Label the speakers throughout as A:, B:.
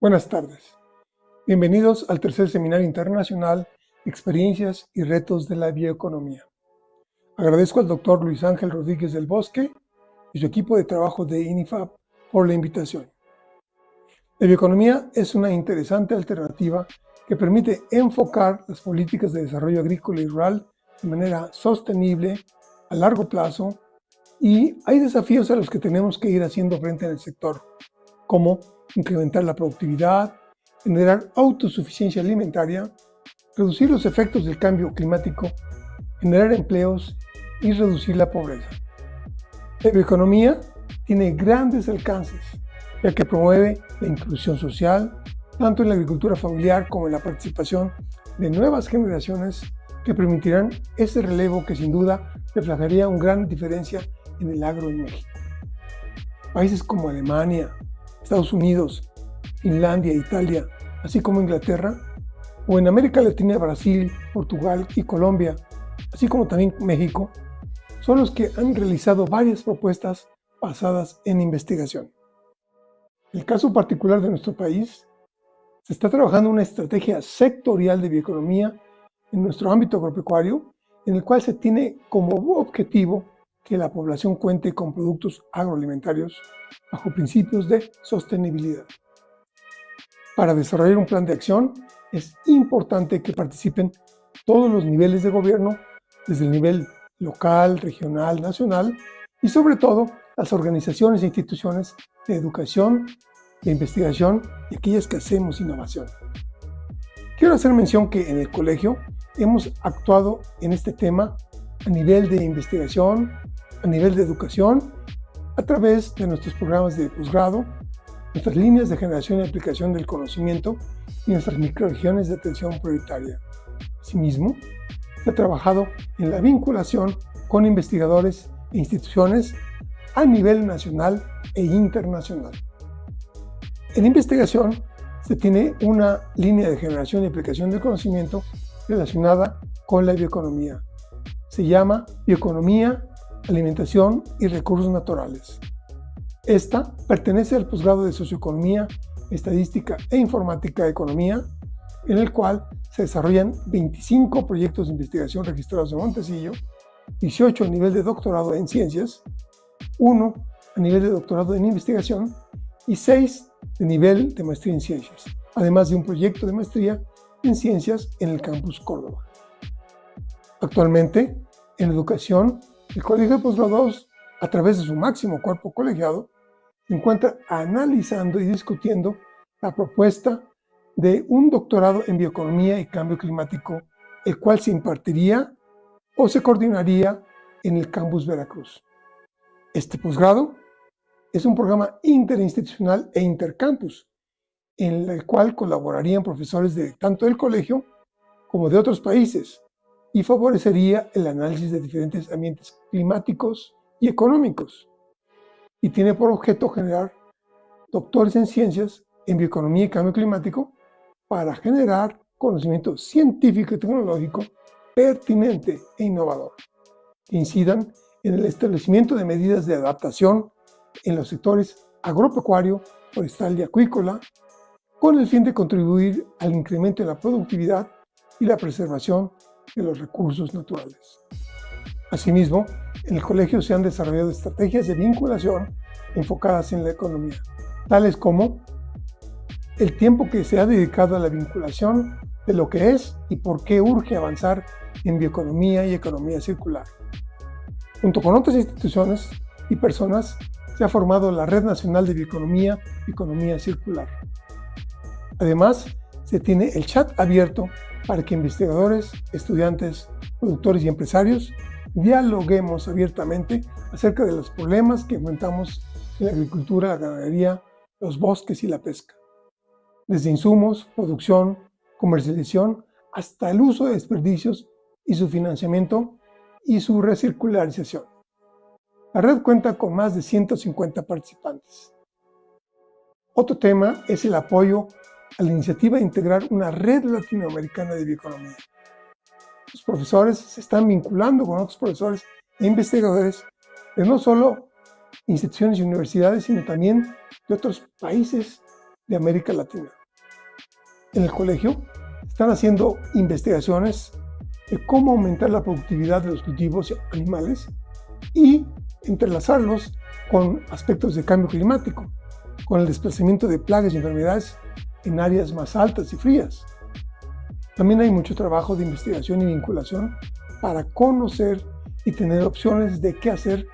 A: Buenas tardes. Bienvenidos al tercer seminario internacional Experiencias y retos de la bioeconomía. Agradezco al Dr. Luis Ángel Rodríguez del Bosque y su equipo de trabajo de INIFAP por la invitación. La bioeconomía es una interesante alternativa que permite enfocar las políticas de desarrollo agrícola y rural de manera sostenible, a largo plazo, y hay desafíos a los que tenemos que ir haciendo frente en el sector, como incrementar la productividad, generar autosuficiencia alimentaria, reducir los efectos del cambio climático, generar empleos y reducir la pobreza. La bioeconomía tiene grandes alcances, ya que promueve la inclusión social, tanto en la agricultura familiar como en la participación de nuevas generaciones que permitirán ese relevo que sin duda reflejaría una gran diferencia en el agro en México. Países como Alemania, Estados Unidos, Finlandia, Italia, así como Inglaterra, o en América Latina, Brasil, Portugal y Colombia, así como también México, son los que han realizado varias propuestas basadas en investigación. En el caso particular de nuestro país, se está trabajando una estrategia sectorial de bioeconomía en nuestro ámbito agropecuario, en el cual se tiene como objetivo que la población cuente con productos agroalimentarios bajo principios de sostenibilidad. Para desarrollar un plan de acción es importante que participen todos los niveles de gobierno, desde el nivel local, regional, nacional y sobre todo las organizaciones e instituciones de educación, de investigación y aquellas que hacemos innovación. Quiero hacer mención que en el colegio hemos actuado en este tema a nivel de investigación, a nivel de educación, a través de nuestros programas de posgrado, nuestras líneas de generación y aplicación del conocimiento y nuestras microrregiones de atención prioritaria. Asimismo, se ha trabajado en la vinculación con investigadores e instituciones a nivel nacional e internacional. En investigación, se tiene una línea de generación y aplicación del conocimiento relacionada con la bioeconomía. Se llama Bioeconomía, Alimentación y Recursos Naturales. Esta pertenece al posgrado de Socioeconomía, Estadística e Informática de Economía, en el cual se desarrollan 25 proyectos de investigación registrados en Montecillo, 18 a nivel de doctorado en ciencias, 1 a nivel de doctorado en investigación y 6 de nivel de maestría en ciencias, además de un proyecto de maestría en ciencias en el campus Córdoba. Actualmente, en educación, el Colegio de Posgraduados, a través de su máximo cuerpo colegiado, se encuentra analizando y discutiendo la propuesta de un doctorado en bioeconomía y cambio climático, el cual se impartiría o se coordinaría en el campus Veracruz. Este posgrado es un programa interinstitucional e intercampus, en el cual colaborarían profesores de tanto del colegio como de otros países, y favorecería el análisis de diferentes ambientes climáticos y económicos. Y tiene por objeto generar doctores en ciencias, en bioeconomía y cambio climático, para generar conocimiento científico y tecnológico pertinente e innovador, que incidan en el establecimiento de medidas de adaptación en los sectores agropecuario, forestal y acuícola, con el fin de contribuir al incremento de la productividad y la preservación de los recursos naturales. Asimismo, en el colegio se han desarrollado estrategias de vinculación enfocadas en la economía, tales como el tiempo que se ha dedicado a la vinculación de lo que es y por qué urge avanzar en bioeconomía y economía circular. Junto con otras instituciones y personas, se ha formado la Red Nacional de Bioeconomía y Economía Circular. Además, se tiene el chat abierto para que investigadores, estudiantes, productores y empresarios dialoguemos abiertamente acerca de los problemas que enfrentamos en la agricultura, la ganadería, los bosques y la pesca. Desde insumos, producción, comercialización, hasta el uso de desperdicios y su financiamiento y su recircularización. La red cuenta con más de 150 participantes. Otro tema es el apoyo a la iniciativa de integrar una red latinoamericana de bioeconomía. Los profesores se están vinculando con otros profesores e investigadores de no solo instituciones y universidades, sino también de otros países de América Latina. En el colegio están haciendo investigaciones de cómo aumentar la productividad de los cultivos animales y entrelazarlos con aspectos de cambio climático, con el desplazamiento de plagas y enfermedades en áreas más altas y frías. También hay mucho trabajo de investigación y vinculación para conocer y tener opciones de qué hacer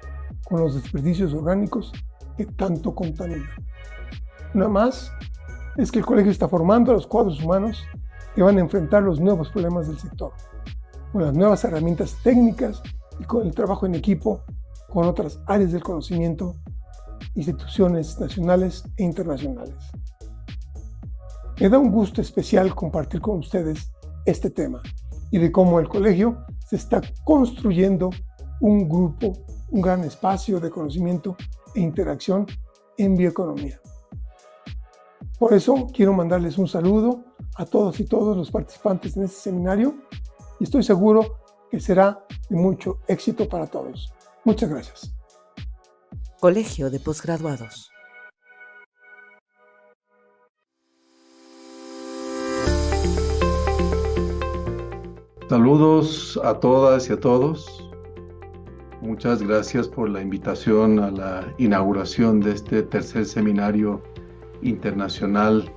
A: con los desperdicios orgánicos que tanto contaminan. Una más es que el colegio está formando a los cuadros humanos que van a enfrentar los nuevos problemas del sector, con las nuevas herramientas técnicas y con el trabajo en equipo con otras áreas del conocimiento, instituciones nacionales e internacionales. Me da un gusto especial compartir con ustedes este tema y de cómo el colegio se está construyendo un grupo, un gran espacio de conocimiento e interacción en bioeconomía. Por eso quiero mandarles un saludo a todos y todos los participantes en este seminario y estoy seguro que será de mucho éxito para todos. Muchas gracias.
B: Colegio de Postgraduados.
C: Saludos a todas y a todos. Muchas gracias por la invitación a la inauguración de este tercer seminario internacional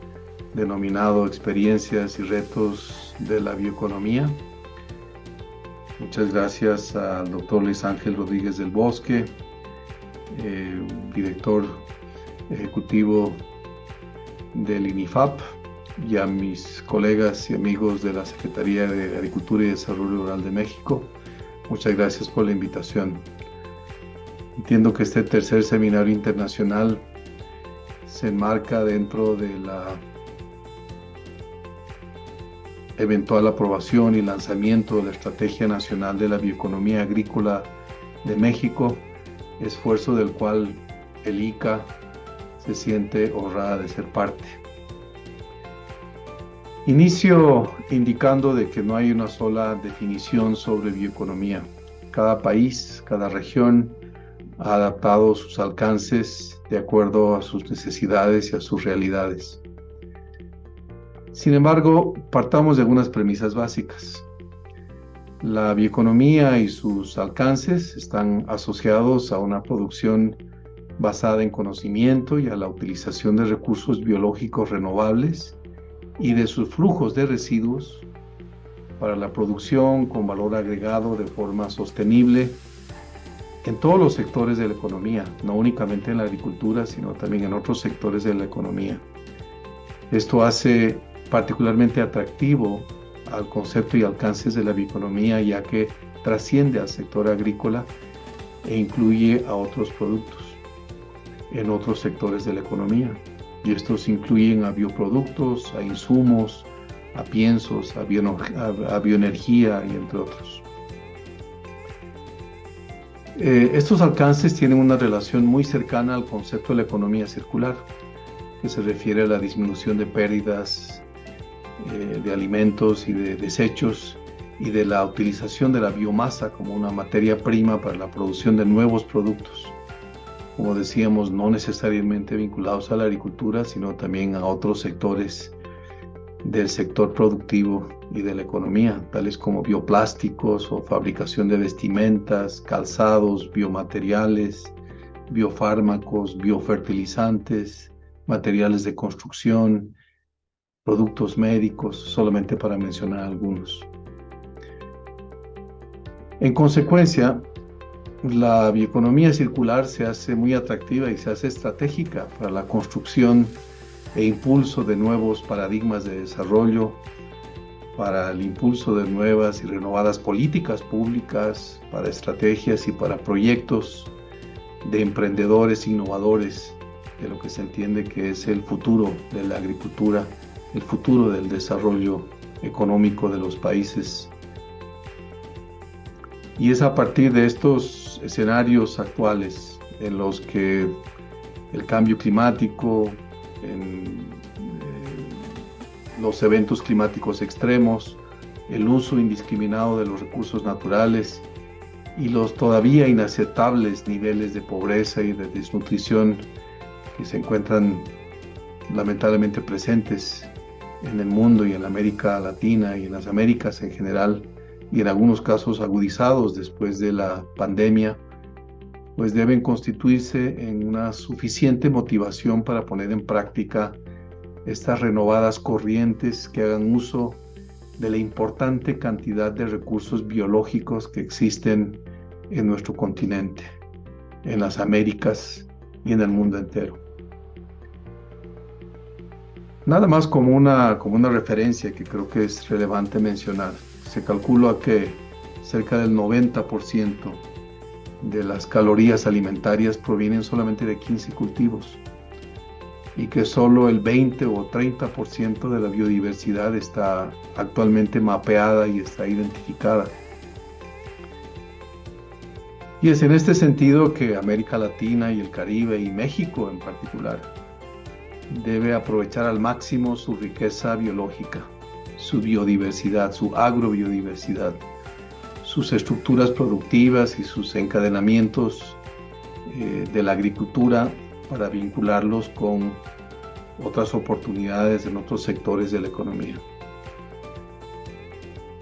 C: denominado Experiencias y Retos de la Bioeconomía. Muchas gracias al doctor Luis Ángel Rodríguez del Bosque, director ejecutivo del INIFAP, y a mis colegas y amigos de la Secretaría de Agricultura y Desarrollo Rural de México. Muchas gracias por la invitación. Entiendo que este tercer seminario internacional se enmarca dentro de la eventual aprobación y lanzamiento de la Estrategia Nacional de la Bioeconomía Agrícola de México, esfuerzo del cual el ICA se siente honrada de ser parte. Inicio indicando de que no hay una sola definición sobre bioeconomía. Cada país, cada región ha adaptado sus alcances de acuerdo a sus necesidades y a sus realidades. Sin embargo, partamos de algunas premisas básicas. La bioeconomía y sus alcances están asociados a una producción basada en conocimiento y a la utilización de recursos biológicos renovables y de sus flujos de residuos para la producción con valor agregado de forma sostenible en todos los sectores de la economía, no únicamente en la agricultura, sino también en otros sectores de la economía. Esto hace particularmente atractivo al concepto y alcances de la bioeconomía, ya que trasciende al sector agrícola e incluye a otros productos en otros sectores de la economía. Y estos incluyen a bioproductos, a insumos, a piensos, a bioenergía y entre otros. Estos alcances tienen una relación muy cercana al concepto de la economía circular, que se refiere a la disminución de pérdidas de alimentos y de desechos y de la utilización de la biomasa como una materia prima para la producción de nuevos productos. Como decíamos, no necesariamente vinculados a la agricultura, sino también a otros sectores del sector productivo y de la economía, tales como bioplásticos o fabricación de vestimentas, calzados, biomateriales, biofármacos, biofertilizantes, materiales de construcción, productos médicos, solamente para mencionar algunos. En consecuencia, la bioeconomía circular se hace muy atractiva y se hace estratégica para la construcción e impulso de nuevos paradigmas de desarrollo, para el impulso de nuevas y renovadas políticas públicas, para estrategias y para proyectos de emprendedores innovadores de lo que se entiende que es el futuro de la agricultura, el futuro del desarrollo económico de los países. Y es a partir de estos escenarios actuales en los que el cambio climático, los eventos climáticos extremos, el uso indiscriminado de los recursos naturales y los todavía inaceptables niveles de pobreza y de desnutrición que se encuentran lamentablemente presentes en el mundo y en la América Latina y en las Américas en general, y en algunos casos agudizados después de la pandemia, pues deben constituirse en una suficiente motivación para poner en práctica estas renovadas corrientes que hagan uso de la importante cantidad de recursos biológicos que existen en nuestro continente, en las Américas y en el mundo entero. Nada más como una referencia que creo que es relevante mencionar. Se calcula que cerca del 90% de las calorías alimentarias provienen solamente de 15 cultivos y que solo el 20 o 30% de la biodiversidad está actualmente mapeada y está identificada. Y es en este sentido que América Latina y el Caribe y México en particular debe aprovechar al máximo su riqueza biológica, su biodiversidad, su agrobiodiversidad, sus estructuras productivas y sus encadenamientos de la agricultura para vincularlos con otras oportunidades en otros sectores de la economía.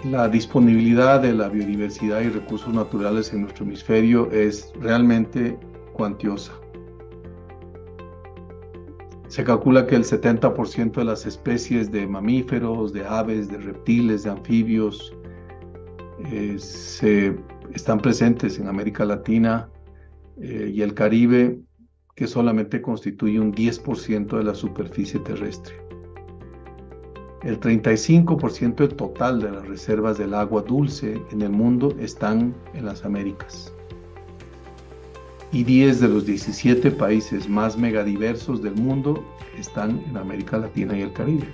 C: La disponibilidad de la biodiversidad y recursos naturales en nuestro hemisferio es realmente cuantiosa. Se calcula que el 70% de las especies de mamíferos, de aves, de reptiles, de anfibios están presentes en América Latina y el Caribe, que solamente constituye un 10% de la superficie terrestre. El 35% del total de las reservas del agua dulce en el mundo están en las Américas. Y 10 de los 17 países más megadiversos del mundo están en América Latina y el Caribe.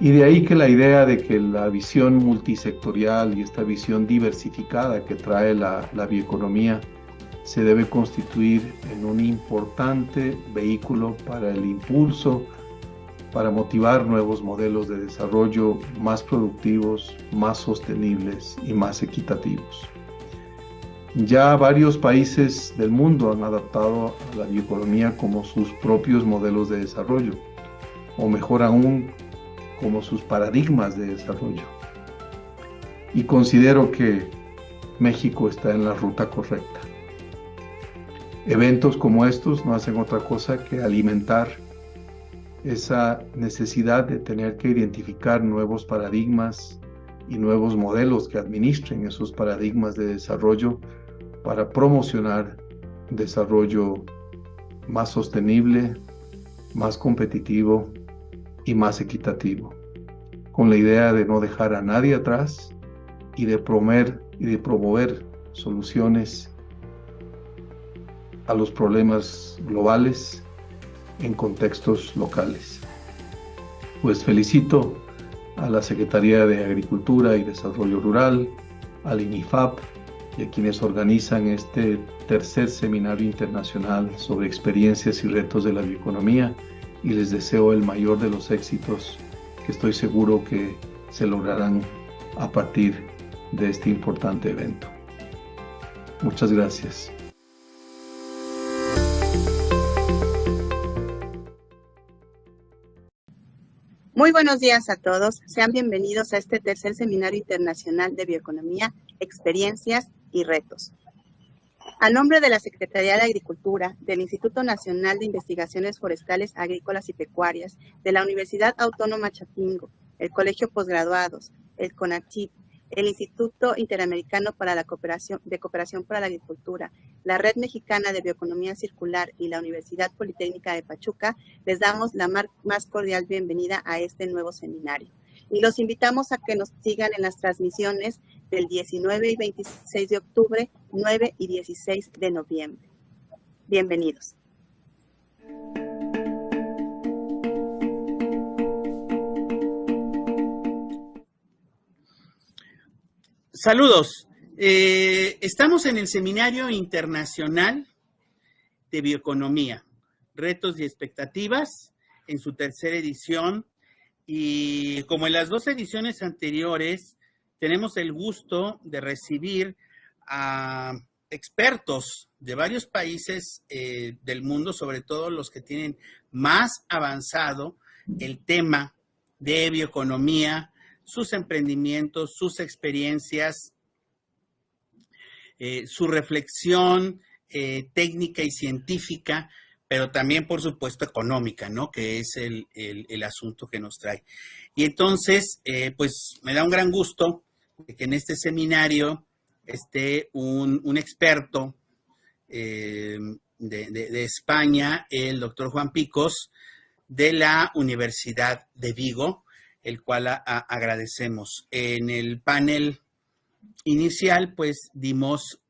C: Y de ahí que la idea de que la visión multisectorial y esta visión diversificada que trae la bioeconomía se debe constituir en un importante vehículo para el impulso, para motivar nuevos modelos de desarrollo más productivos, más sostenibles y más equitativos. Ya varios países del mundo han adaptado a la bioeconomía como sus propios modelos de desarrollo, o mejor aún, como sus paradigmas de desarrollo. Y considero que México está en la ruta correcta. Eventos como estos no hacen otra cosa que alimentar esa necesidad de tener que identificar nuevos paradigmas y nuevos modelos que administren esos paradigmas de desarrollo para promocionar desarrollo más sostenible, más competitivo y más equitativo, con la idea de no dejar a nadie atrás y de promover soluciones a los problemas globales en contextos locales. Pues felicito a la Secretaría de Agricultura y Desarrollo Rural, al INIFAP y a quienes organizan este tercer seminario internacional sobre experiencias y retos de la bioeconomía, y les deseo el mayor de los éxitos que estoy seguro que se lograrán a partir de este importante evento. Muchas gracias.
D: Muy buenos días a todos. Sean bienvenidos a este tercer seminario internacional de bioeconomía, experiencias y retos. A nombre de la Secretaría de Agricultura, del Instituto Nacional de Investigaciones Forestales, Agrícolas y Pecuarias, de la Universidad Autónoma Chapingo, el Colegio Posgraduados, el CONACYT, el Instituto Interamericano para la Cooperación para la Agricultura, la Red Mexicana de Bioeconomía Circular y la Universidad Politécnica de Pachuca, les damos la más cordial bienvenida a este nuevo seminario. Y los invitamos a que nos sigan en las transmisiones del 19 y 26 de octubre, 9 y 16 de noviembre. Bienvenidos.
E: Saludos. Estamos en el Seminario Internacional de Bioeconomía, Retos y Expectativas, en su tercera edición. Y como en las dos ediciones anteriores, tenemos el gusto de recibir a expertos de varios países del mundo, sobre todo los que tienen más avanzado el tema de bioeconomía, sus emprendimientos, sus experiencias, su reflexión técnica y científica, pero también, por supuesto, económica, ¿no? Que es el asunto que nos trae. Y entonces, pues me da un gran gusto que en este seminario esté un experto de España, el doctor Juan Picos, de la Universidad de Vigo, el cual agradecemos. En el panel inicial, pues, dimos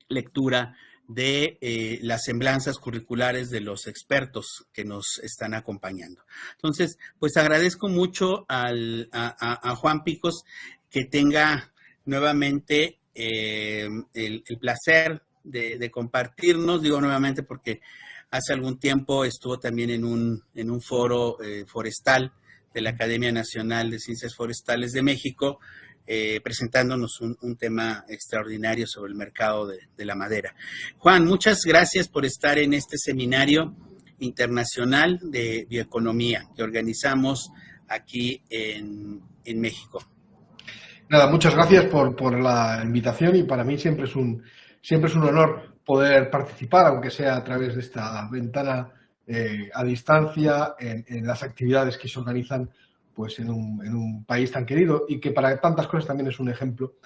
E: lectura de las semblanzas curriculares de los expertos que nos están acompañando. Entonces, pues agradezco mucho a Juan Picos que tenga nuevamente el placer de compartirnos. Digo nuevamente porque hace algún tiempo estuvo también en un foro forestal de la Academia Nacional de Ciencias Forestales de México, presentándonos un tema extraordinario sobre el mercado de la madera. Juan, muchas gracias por estar en este seminario internacional de bioeconomía que organizamos aquí en México.
F: Nada, muchas gracias por la invitación y para mí siempre es un honor poder participar, aunque sea a través de esta ventana a distancia en las actividades que se organizan pues en un país tan querido y que para tantas cosas también es un ejemplo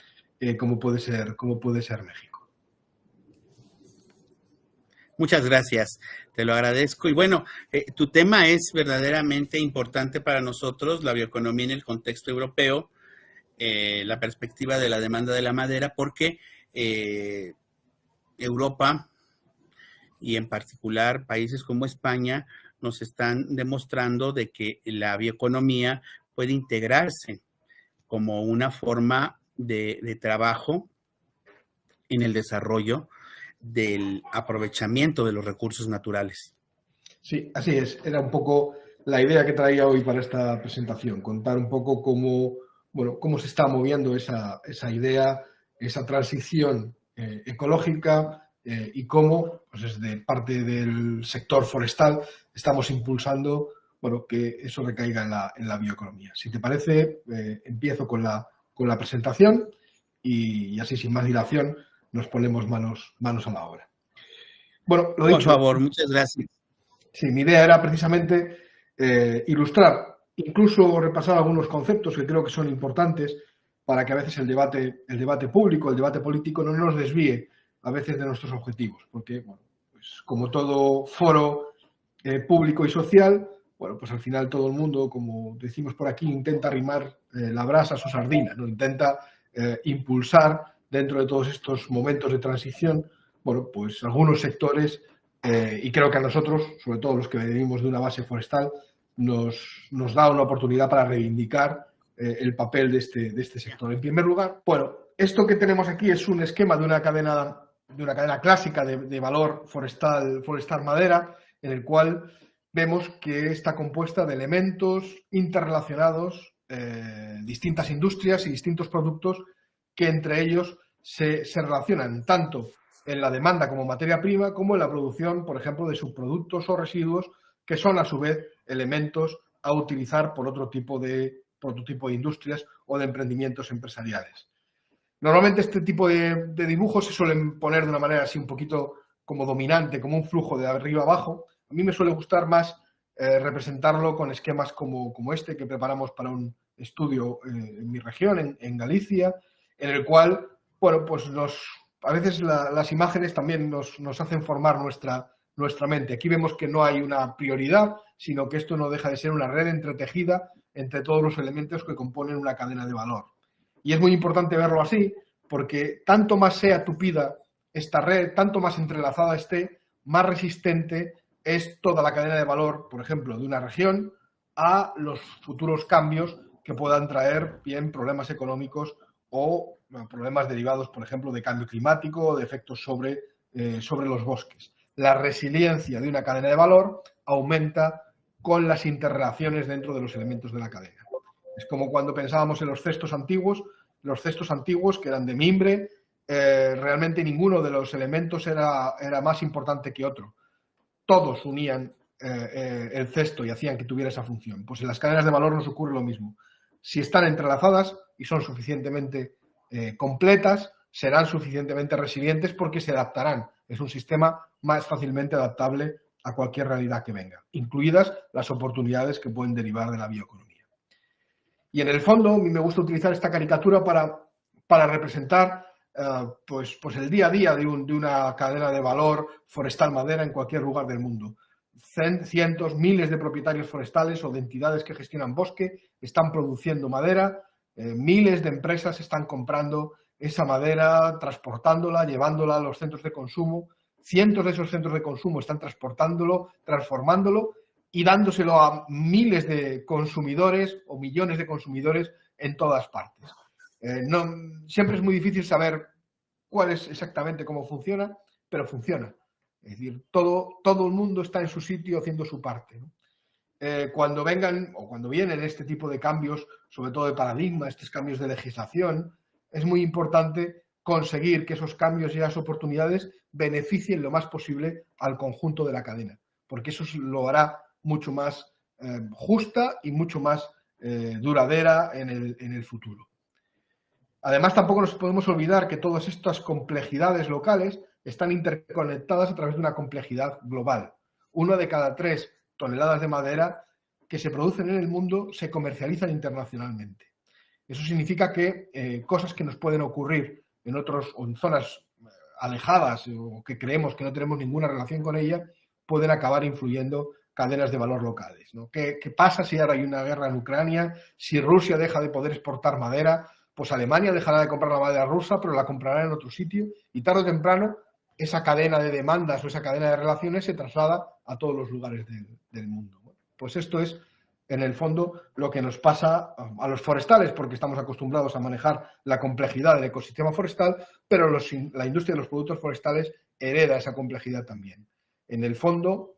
F: como puede ser México.
E: Muchas gracias, te lo agradezco. Y bueno, tu tema es verdaderamente importante para nosotros, la bioeconomía en el contexto europeo, la perspectiva de la demanda de la madera, porque Europa y en particular países como España nos están demostrando de que la bioeconomía puede integrarse como una forma de trabajo en el desarrollo del aprovechamiento de los recursos naturales.
F: Sí, así es. Era un poco la idea que traía hoy para esta presentación, contar un poco cómo se está moviendo esa idea, esa transición ecológica y cómo, pues desde parte del sector forestal, estamos impulsando que eso recaiga en la bioeconomía. Si te parece, empiezo con la presentación y así sin más dilación nos ponemos manos a la obra. Bueno, lo dicho.
E: Por favor, muchas gracias.
F: Sí, mi idea era precisamente ilustrar, incluso repasar algunos conceptos que creo que son importantes para que a veces el debate público, el debate político no nos desvíe a veces de nuestros objetivos, porque pues como todo foro público y social, pues al final todo el mundo, como decimos por aquí, intenta arrimar la brasa a su sardina, ¿no? Intenta impulsar dentro de todos estos momentos de transición, pues algunos sectores, y creo que a nosotros, sobre todo los que venimos de una base forestal, nos da una oportunidad para reivindicar el papel de este sector. En primer lugar, esto que tenemos aquí es un esquema de una cadena clásica de valor forestal madera, en el cual vemos que está compuesta de elementos interrelacionados, distintas industrias y distintos productos que entre ellos se relacionan tanto en la demanda como materia prima como en la producción, por ejemplo, de subproductos o residuos que son a su vez elementos a utilizar por otro tipo de industrias o de emprendimientos empresariales. Normalmente este tipo de dibujos se suelen poner de una manera así un poquito como dominante, como un flujo de arriba abajo. A mí me suele gustar más representarlo con esquemas como este que preparamos para un estudio en mi región, en Galicia, en el cual, pues a veces las imágenes también nos hacen formar nuestra mente. Aquí vemos que no hay una prioridad, sino que esto no deja de ser una red entretejida entre todos los elementos que componen una cadena de valor. Y es muy importante verlo así, porque tanto más sea tupida esta red, tanto más entrelazada esté, más resistente es toda la cadena de valor, por ejemplo, de una región, a los futuros cambios que puedan traer bien problemas económicos o problemas derivados, por ejemplo, de cambio climático o de efectos sobre los bosques. La resiliencia de una cadena de valor aumenta con las interrelaciones dentro de los elementos de la cadena. Es como cuando pensábamos en los cestos antiguos que eran de mimbre, realmente ninguno de los elementos era más importante que otro. Todos unían el cesto y hacían que tuviera esa función. Pues en las cadenas de valor nos ocurre lo mismo. Si están entrelazadas y son suficientemente completas, serán suficientemente resilientes porque se adaptarán. Es un sistema más fácilmente adaptable a cualquier realidad que venga, incluidas las oportunidades que pueden derivar de la bioeconomía. Y en el fondo, a mí me gusta utilizar esta caricatura para representar pues el día a día de una cadena de valor forestal madera en cualquier lugar del mundo. Cientos, miles de propietarios forestales o de entidades que gestionan bosque están produciendo madera, miles de empresas están comprando esa madera, transportándola, llevándola a los centros de consumo. Cientos de esos centros de consumo están transportándolo, transformándolo y dándoselo a miles de consumidores o millones de consumidores en todas partes. Siempre es muy difícil saber cuál es exactamente cómo funciona, pero funciona. Es decir, todo el mundo está en su sitio haciendo su parte, ¿no? Cuando vengan o cuando vienen este tipo de cambios, sobre todo de paradigma, estos cambios de legislación, es muy importante conseguir que esos cambios y esas oportunidades beneficien lo más posible al conjunto de la cadena, porque eso lo hará mucho más justa y mucho más duradera en el futuro. Además, tampoco nos podemos olvidar que todas estas complejidades locales están interconectadas a través de una complejidad global. 1 de cada 3 toneladas de madera que se producen en el mundo se comercializan internacionalmente. Eso significa que cosas que nos pueden ocurrir en zonas alejadas o que creemos que no tenemos ninguna relación con ella, pueden acabar influyendo cadenas de valor locales, ¿no? ¿Qué pasa si ahora hay una guerra en Ucrania? Si Rusia deja de poder exportar madera, pues Alemania dejará de comprar la madera rusa, pero la comprará en otro sitio y tarde o temprano esa cadena de demandas o esa cadena de relaciones se traslada a todos los lugares del mundo. Pues esto es, en el fondo, lo que nos pasa a los forestales, porque estamos acostumbrados a manejar la complejidad del ecosistema forestal, pero la industria de los productos forestales hereda esa complejidad también. En el fondo,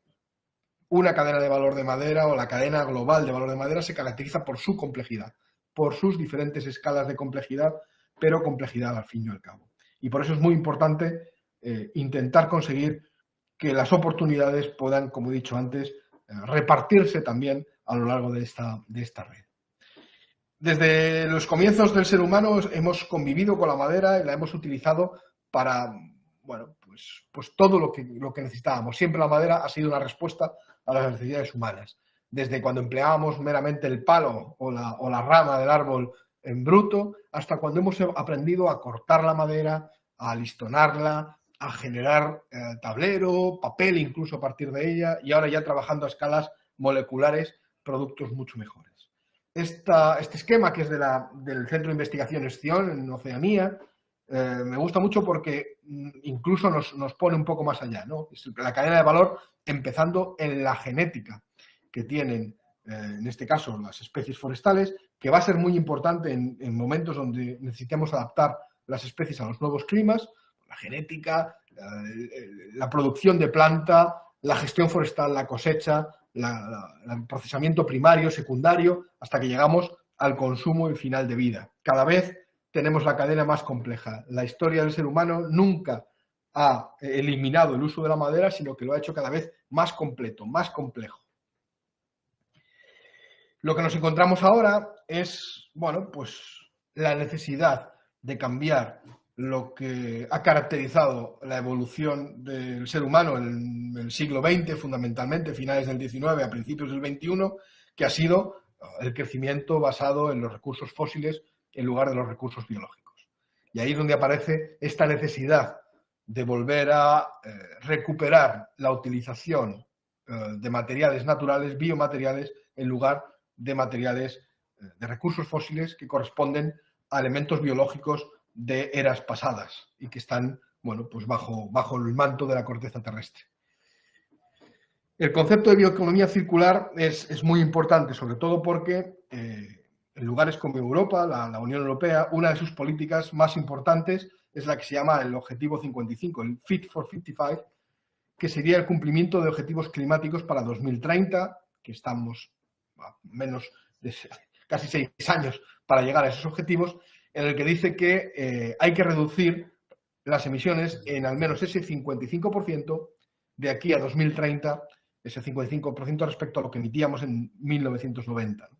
F: una cadena de valor de madera o la cadena global de valor de madera se caracteriza por su complejidad, por sus diferentes escalas de complejidad, pero complejidad al fin y al cabo. Y por eso es muy importante intentar conseguir que las oportunidades puedan, como he dicho antes, repartirse también a lo largo de esta red. Desde los comienzos del ser humano hemos convivido con la madera y la hemos utilizado para, bueno, pues todo lo que necesitábamos. Siempre la madera ha sido una respuesta a las necesidades humanas. Desde cuando empleábamos meramente el palo o la rama del árbol en bruto, hasta cuando hemos aprendido a cortar la madera, a alistonarla, a generar tablero, papel incluso a partir de ella, y ahora ya trabajando a escalas moleculares, productos mucho mejores. Este esquema, que es del Centro de Investigación Scion en Oceanía, me gusta mucho porque incluso nos pone un poco más allá, ¿no? Es la cadena de valor empezando en la genética que tienen, en este caso, las especies forestales, que va a ser muy importante en momentos donde necesitemos adaptar las especies a los nuevos climas, la genética, la producción de planta, la gestión forestal, la cosecha, el procesamiento primario, secundario, hasta que llegamos al consumo y final de vida. Cada vez tenemos la cadena más compleja. La historia del ser humano nunca ha eliminado el uso de la madera, sino que lo ha hecho cada vez más completo, más complejo. Lo que nos encontramos ahora es, bueno, pues la necesidad de cambiar lo que ha caracterizado la evolución del ser humano en el siglo XX, fundamentalmente, finales del XIX a principios del XXI, que ha sido el crecimiento basado en los recursos fósiles en lugar de los recursos biológicos. Y ahí es donde aparece esta necesidad de volver a recuperar la utilización de materiales naturales, biomateriales, en lugar de materiales, de recursos fósiles que corresponden a elementos biológicos de eras pasadas y que están, bueno, pues bajo el manto de la corteza terrestre. El concepto de bioeconomía circular es muy importante, sobre todo porque en lugares como Europa, la Unión Europea, una de sus políticas más importantes es la que se llama el Objetivo 55, el Fit for 55, que sería el cumplimiento de objetivos climáticos para 2030, que estamos a menos de casi 6 años para llegar a esos objetivos, en el que dice que hay que reducir las emisiones en al menos ese 55% de aquí a 2030 ese 55% respecto a lo que emitíamos en 1990, ¿no?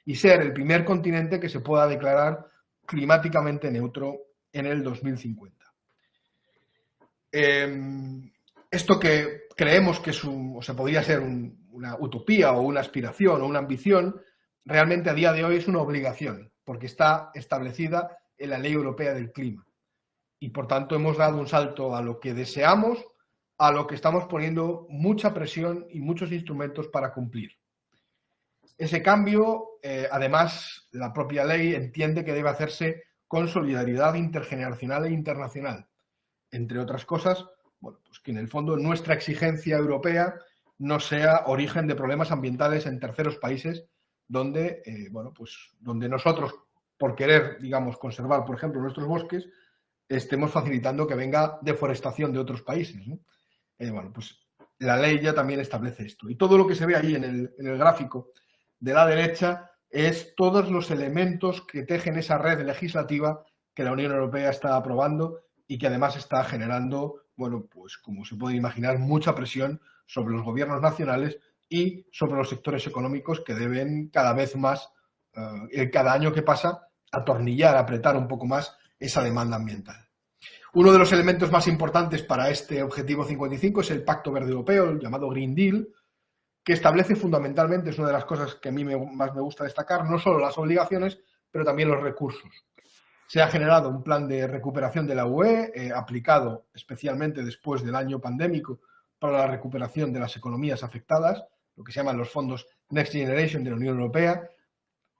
F: Y ser el primer continente que se pueda declarar climáticamente neutro en el 2050. Esto que creemos que es o se podría ser una utopía o una aspiración o una ambición, realmente a día de hoy es una obligación, porque está establecida en la Ley Europea del Clima. Y por tanto hemos dado un salto a lo que deseamos, a lo que estamos poniendo mucha presión y muchos instrumentos para cumplir. Ese cambio, además, la propia ley entiende que debe hacerse con solidaridad intergeneracional e internacional. Entre otras cosas, bueno, pues que en el fondo nuestra exigencia europea no sea origen de problemas ambientales en terceros países donde, bueno, pues donde nosotros, por querer, digamos, conservar, por ejemplo, nuestros bosques, estemos facilitando que venga deforestación de otros países, ¿no? Bueno, pues la ley ya también establece esto. Y todo lo que se ve ahí en el gráfico de la derecha es todos los elementos que tejen esa red legislativa que la Unión Europea está aprobando y que además está generando, bueno, pues como se puede imaginar, mucha presión sobre los gobiernos nacionales y sobre los sectores económicos que deben cada vez más, cada año que pasa, atornillar, apretar un poco más esa demanda ambiental. Uno de los elementos más importantes para este objetivo 55 es el Pacto Verde Europeo, el llamado Green Deal, que establece fundamentalmente, es una de las cosas que a mí más me gusta destacar, no solo las obligaciones, pero también los recursos. Se ha generado un plan de recuperación de la UE, aplicado especialmente después del año pandémico para la recuperación de las economías afectadas, lo que se llaman los fondos Next Generation de la Unión Europea,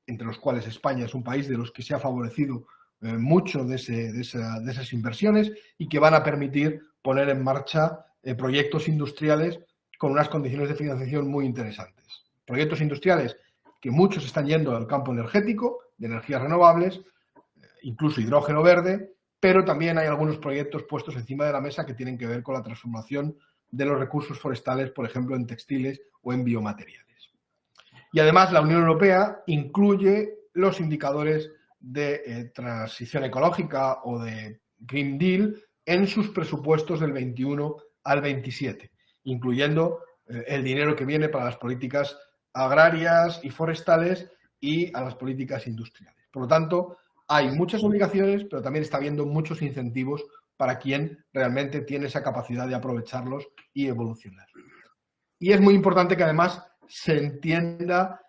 F: entre los cuales España es un país de los que se ha favorecido mucho de esas inversiones y que van a permitir poner en marcha proyectos industriales con unas condiciones de financiación muy interesantes. Proyectos industriales que muchos están yendo al campo energético, de energías renovables, incluso hidrógeno verde, pero también hay algunos proyectos puestos encima de la mesa que tienen que ver con la transformación de los recursos forestales, por ejemplo, en textiles o en biomateriales. Y además la Unión Europea incluye los indicadores de transición ecológica o de Green Deal en sus presupuestos del 21 al 27, incluyendo el dinero que viene para las políticas agrarias y forestales y a las políticas industriales. Por lo tanto, hay muchas obligaciones, pero también está habiendo muchos incentivos para quien realmente tiene esa capacidad de aprovecharlos y evolucionar. Y es muy importante que además se entienda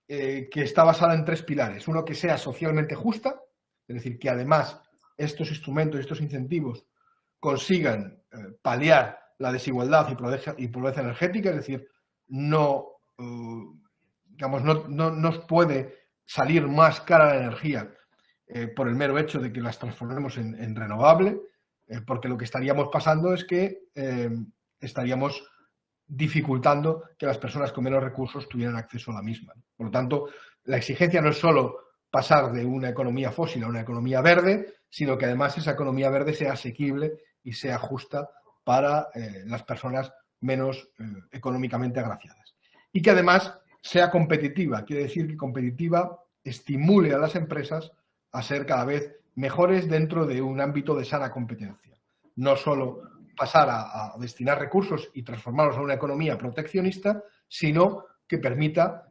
F: que está basada en tres pilares. Uno, que sea socialmente justa, es decir, que además estos instrumentos, estos incentivos consigan paliar la desigualdad y pobreza energética, es decir, no nos puede salir más cara la energía por el mero hecho de que las transformemos en renovable, porque lo que estaríamos pasando es que estaríamos dificultando que las personas con menos recursos tuvieran acceso a la misma. Por lo tanto, la exigencia no es solo pasar de una economía fósil a una economía verde, sino que además esa economía verde sea asequible y sea justa para las personas menos económicamente agraciadas. Y que además sea competitiva, quiere decir que competitiva estimule a las empresas a ser cada vez mejores dentro de un ámbito de sana competencia. No solo pasar a destinar recursos y transformarlos en una economía proteccionista, sino que permita,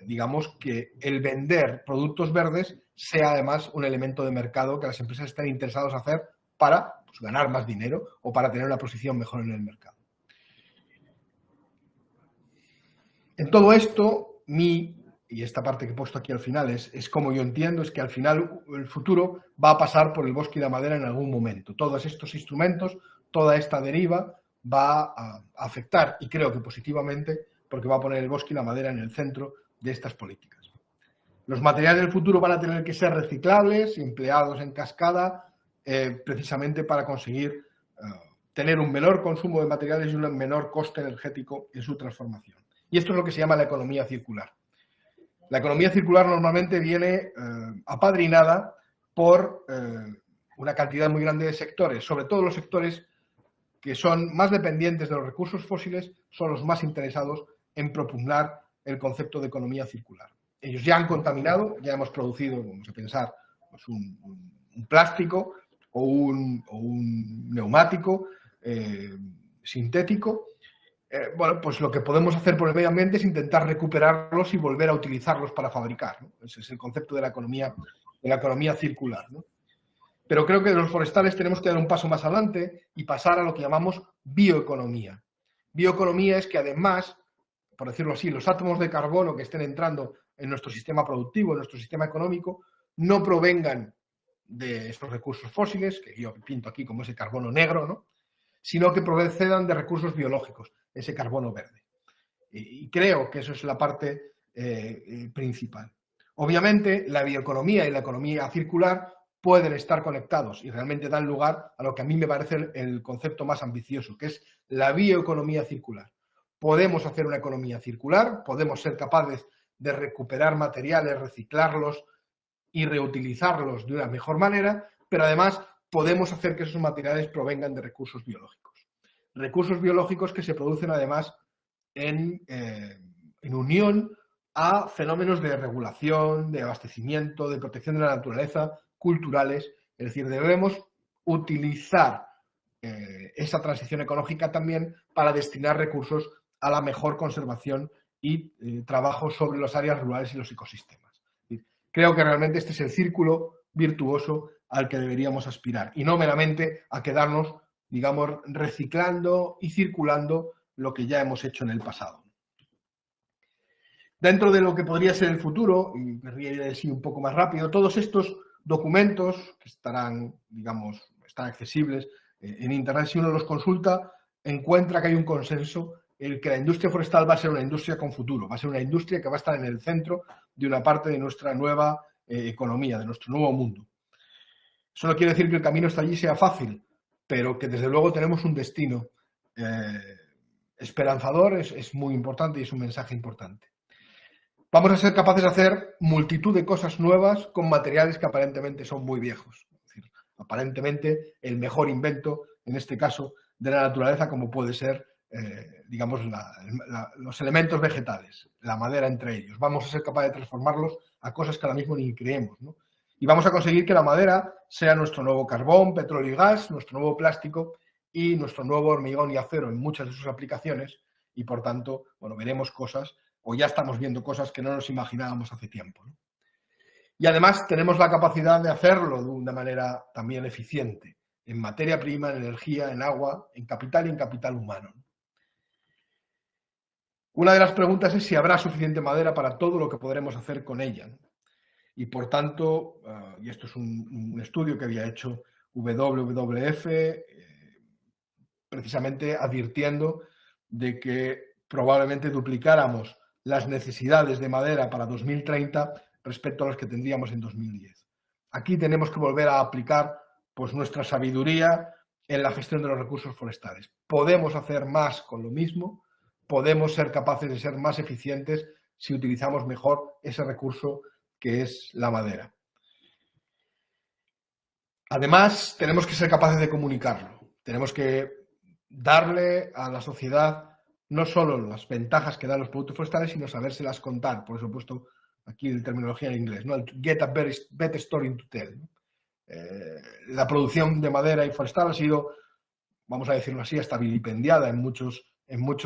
F: digamos, que el vender productos verdes sea además un elemento de mercado que las empresas estén interesadas en hacer para pues, ganar más dinero o para tener una posición mejor en el mercado. En todo esto, y esta parte que he puesto aquí al final es como yo entiendo, es que al final el futuro va a pasar por el bosque y la madera en algún momento. Todos estos instrumentos, toda esta deriva va a afectar, y creo que positivamente, porque va a poner el bosque y la madera en el centro de estas políticas. Los materiales del futuro van a tener que ser reciclables, empleados en cascada, precisamente para conseguir tener un menor consumo de materiales y un menor coste energético en su transformación. Y esto es lo que se llama la economía circular. La economía circular normalmente viene apadrinada por una cantidad muy grande de sectores, sobre todo los sectores que son más dependientes de los recursos fósiles, son los más interesados en propugnar el concepto de economía circular. Ellos ya han contaminado, ya hemos producido, vamos a pensar, pues un plástico o un neumático sintético bueno, pues lo que podemos hacer por el medio ambiente es intentar recuperarlos y volver a utilizarlos para fabricar, ¿no? Ese es el concepto de la economía circular, ¿no? Pero creo que de los forestales tenemos que dar un paso más adelante y pasar a lo que llamamos bioeconomía. Bioeconomía es que además, por decirlo así, los átomos de carbono que estén entrando en nuestro sistema productivo, en nuestro sistema económico, no provengan de estos recursos fósiles, que yo pinto aquí como ese carbono negro, ¿no? Sino que procedan de recursos biológicos, ese carbono verde. Y creo que eso es la parte principal. Obviamente, la bioeconomía y la economía circular pueden estar conectados y realmente dan lugar a lo que a mí me parece el concepto más ambicioso, que es la bioeconomía circular. Podemos hacer una economía circular, podemos ser capaces de recuperar materiales, reciclarlos y reutilizarlos de una mejor manera, pero además podemos hacer que esos materiales provengan de recursos biológicos. Recursos biológicos que se producen además en unión a fenómenos de regulación, de abastecimiento, de protección de la naturaleza, culturales. Es decir, debemos utilizar esa transición ecológica también para destinar recursos a la mejor conservación y trabajo sobre las áreas rurales y los ecosistemas. Creo que realmente este es el círculo virtuoso al que deberíamos aspirar y no meramente a quedarnos, digamos, reciclando y circulando lo que ya hemos hecho en el pasado. Dentro de lo que podría ser el futuro, y querría ir así un poco más rápido, todos estos documentos que estarán, digamos, están accesibles en Internet, si uno los consulta, encuentra que hay un consenso en que la industria forestal va a ser una industria con futuro, va a ser una industria que va a estar en el centro de una parte de nuestra nueva economía, de nuestro nuevo mundo. Eso no quiere decir que el camino hasta allí sea fácil, pero que desde luego tenemos un destino esperanzador, es muy importante y es un mensaje importante. Vamos a ser capaces de hacer multitud de cosas nuevas con materiales que aparentemente son muy viejos. Es decir, aparentemente el mejor invento, en este caso, de la naturaleza, como puede ser, digamos, los elementos vegetales, la madera entre ellos. Vamos a ser capaces de transformarlos a cosas que ahora mismo ni creemos, ¿no? Y vamos a conseguir que la madera sea nuestro nuevo carbón, petróleo y gas, nuestro nuevo plástico y nuestro nuevo hormigón y acero en muchas de sus aplicaciones y, por tanto, bueno, veremos cosas o ya estamos viendo cosas que no nos imaginábamos hace tiempo, ¿no? Y además tenemos la capacidad de hacerlo de una manera también eficiente, en materia prima, en energía, en agua, en capital y en capital humano. Una de las preguntas es si habrá suficiente madera para todo lo que podremos hacer con ella. Y por tanto, y esto es un estudio que había hecho WWF, precisamente advirtiendo de que probablemente duplicáramos las necesidades de madera para 2030 respecto a las que tendríamos en 2010. Aquí tenemos que volver a aplicar pues, nuestra sabiduría en la gestión de los recursos forestales. Podemos hacer más con lo mismo, podemos ser capaces de ser más eficientes si utilizamos mejor ese recurso que es la madera. Además, tenemos que ser capaces de comunicarlo. Tenemos que darle a la sociedad no solo las ventajas que dan los productos forestales, sino sabérselas contar. Por eso he puesto aquí la terminología en inglés, ¿no? El get a better story to tell. La producción de madera y forestal ha sido, vamos a decirlo así, hasta vilipendiada en muchos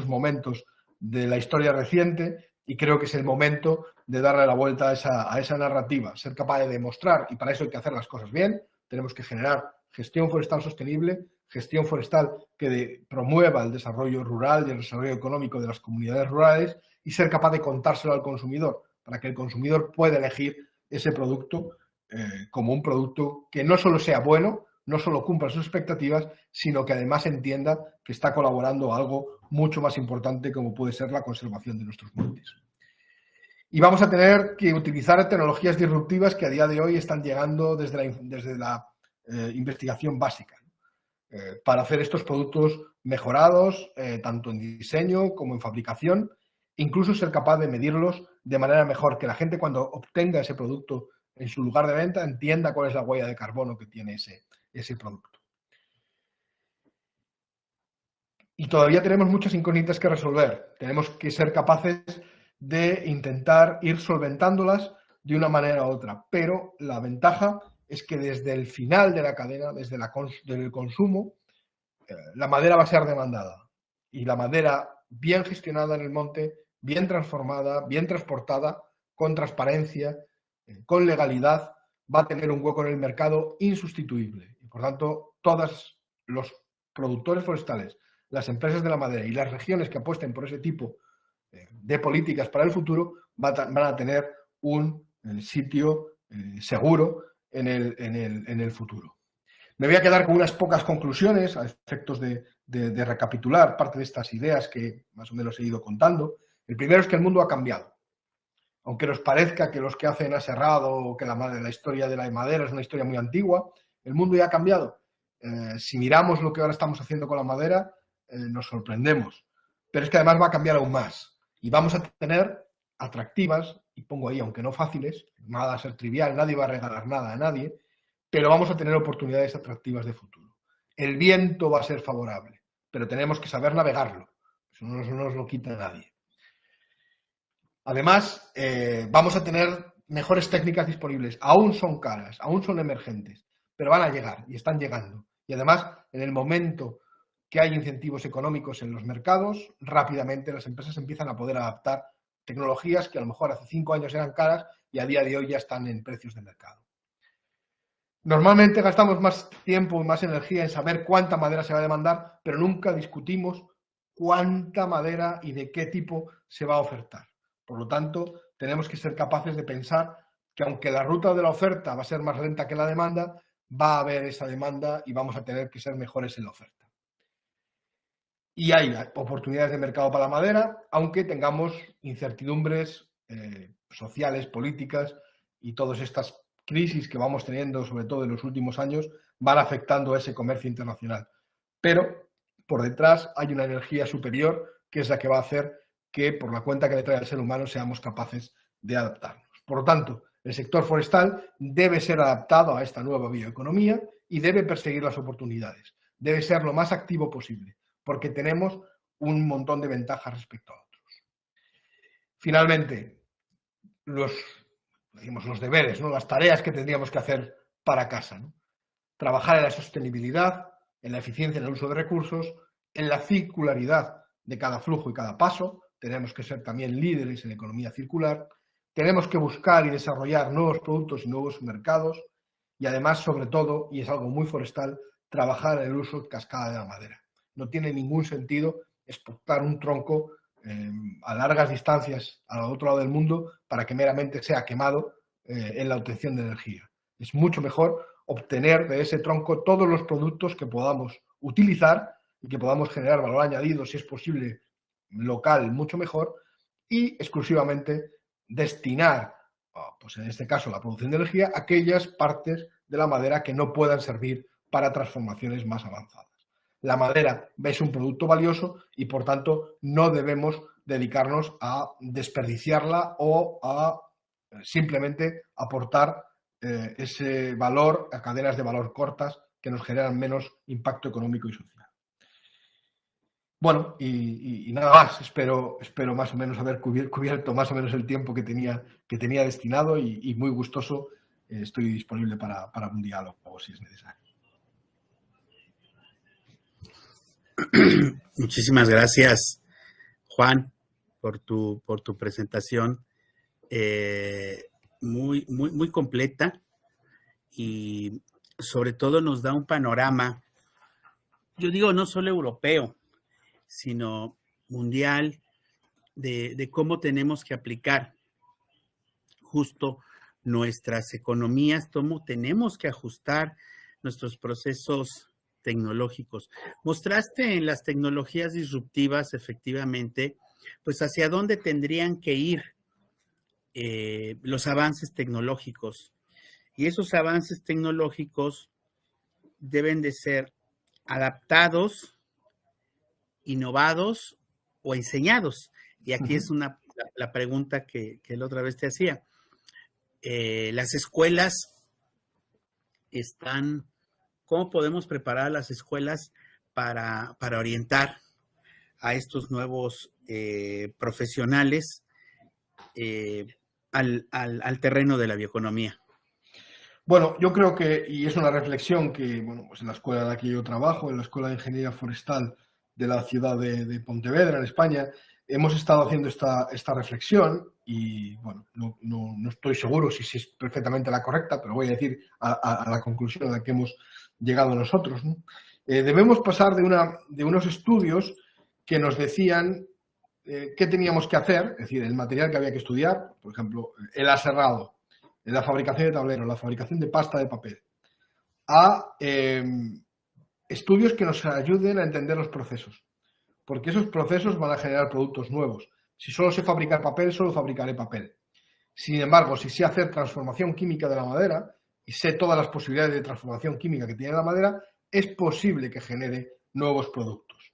F: momentos de la historia reciente y creo que es el momento de darle la vuelta a esa narrativa, ser capaz de demostrar, y para eso hay que hacer las cosas bien, tenemos que generar gestión forestal sostenible, gestión forestal que promueva el desarrollo rural y el desarrollo económico de las comunidades rurales y ser capaz de contárselo al consumidor para que el consumidor pueda elegir ese producto como un producto que no solo sea bueno, no solo cumpla sus expectativas, sino que además entienda que está colaborando a algo mucho más importante como puede ser la conservación de nuestros montes. Y vamos a tener que utilizar tecnologías disruptivas que a día de hoy están llegando desde la investigación básica, para hacer estos productos mejorados, tanto en diseño como en fabricación, incluso ser capaz de medirlos de manera mejor, que la gente cuando obtenga ese producto en su lugar de venta entienda cuál es la huella de carbono que tiene ese producto. Y todavía tenemos muchas incógnitas que resolver. Tenemos que ser capaces de intentar ir solventándolas de una manera u otra, pero la ventaja es que desde el final de la cadena, desde el consumo, la madera va a ser demandada y la madera bien gestionada en el monte, bien transformada, bien transportada, con transparencia, con legalidad, va a tener un hueco en el mercado insustituible. Y por tanto, todos los productores forestales, las empresas de la madera y las regiones que apuesten por ese tipo de políticas para el futuro van a tener un sitio seguro en el futuro. Me voy a quedar con unas pocas conclusiones a efectos de recapitular parte de estas ideas que más o menos he ido contando. El primero es que el mundo ha cambiado. Aunque nos parezca que los que hacen aserrado o que la historia de la madera es una historia muy antigua, el mundo ya ha cambiado. Si miramos lo que ahora estamos haciendo con la madera, nos sorprendemos. Pero es que además va a cambiar aún más. Y vamos a tener atractivas, y pongo ahí, aunque no fáciles, nada va a ser trivial, nadie va a regalar nada a nadie, pero vamos a tener oportunidades atractivas de futuro. El viento va a ser favorable, pero tenemos que saber navegarlo. Eso no nos lo quita nadie. Además, vamos a tener mejores técnicas disponibles. Aún son caras, aún son emergentes, pero van a llegar y están llegando. Y además, en el momento que hay incentivos económicos en los mercados, rápidamente las empresas empiezan a poder adaptar tecnologías que a lo mejor hace 5 años eran caras y a día de hoy ya están en precios de mercado. Normalmente gastamos más tiempo y más energía en saber cuánta madera se va a demandar, pero nunca discutimos cuánta madera y de qué tipo se va a ofertar. Por lo tanto, tenemos que ser capaces de pensar que aunque la ruta de la oferta va a ser más lenta que la demanda, va a haber esa demanda y vamos a tener que ser mejores en la oferta. Y hay oportunidades de mercado para la madera, aunque tengamos incertidumbres sociales, políticas y todas estas crisis que vamos teniendo, sobre todo en los últimos años, van afectando a ese comercio internacional. Pero por detrás hay una energía superior que es la que va a hacer que por la cuenta que le trae al ser humano seamos capaces de adaptarnos. Por lo tanto, el sector forestal debe ser adaptado a esta nueva bioeconomía y debe perseguir las oportunidades. Debe ser lo más activo posible, porque tenemos un montón de ventajas respecto a otros. Finalmente, los deberes, ¿no? Las tareas que tendríamos que hacer para casa, ¿no? Trabajar en la sostenibilidad, en la eficiencia en el uso de recursos, en la circularidad de cada flujo y cada paso. Tenemos que ser también líderes en la economía circular. Tenemos que buscar y desarrollar nuevos productos y nuevos mercados. Y además, sobre todo, y es algo muy forestal, trabajar en el uso en cascada de la madera. No tiene ningún sentido exportar un tronco a largas distancias al otro lado del mundo para que meramente sea quemado en la obtención de energía. Es mucho mejor obtener de ese tronco todos los productos que podamos utilizar y que podamos generar valor añadido, si es posible, local, mucho mejor, y exclusivamente destinar, pues en este caso, la producción de energía a aquellas partes de la madera que no puedan servir para transformaciones más avanzadas. La madera es un producto valioso y, por tanto, no debemos dedicarnos a desperdiciarla o a simplemente aportar ese valor a cadenas de valor cortas que nos generan menos impacto económico y social. Bueno, y nada más. Espero más o menos haber cubierto más o menos el tiempo que tenía destinado y muy gustoso. Estoy disponible para un diálogo si es necesario.
E: Muchísimas gracias, Juan, por tu presentación muy completa y sobre todo nos da un panorama, yo digo no solo europeo, sino mundial de cómo tenemos que aplicar justo nuestras economías, cómo tenemos que ajustar nuestros procesos tecnológicos. Mostraste en las tecnologías disruptivas, efectivamente, pues hacia dónde tendrían que ir los avances tecnológicos. Y esos avances tecnológicos deben de ser adaptados, innovados o enseñados. Y aquí es la pregunta que la otra vez te hacía. Las escuelas están... ¿Cómo podemos preparar a las escuelas para orientar a estos nuevos profesionales al terreno de la bioeconomía?
F: Bueno, yo creo que, y es una reflexión que, bueno, pues en la escuela en la que yo trabajo, en la Escuela de Ingeniería Forestal de la ciudad de Pontevedra, en España, hemos estado haciendo esta reflexión y, bueno, no estoy seguro si es perfectamente la correcta, pero voy a decir a la conclusión a la que hemos llegado nosotros, ¿no? Debemos pasar de unos estudios que nos decían qué teníamos que hacer, es decir, el material que había que estudiar, por ejemplo, el aserrado, la fabricación de tableros, la fabricación de pasta de papel, a estudios que nos ayuden a entender los procesos, porque esos procesos van a generar productos nuevos. Si solo sé fabricar papel, solo fabricaré papel. Sin embargo, si sé hacer transformación química de la madera y sé todas las posibilidades de transformación química que tiene la madera, es posible que genere nuevos productos.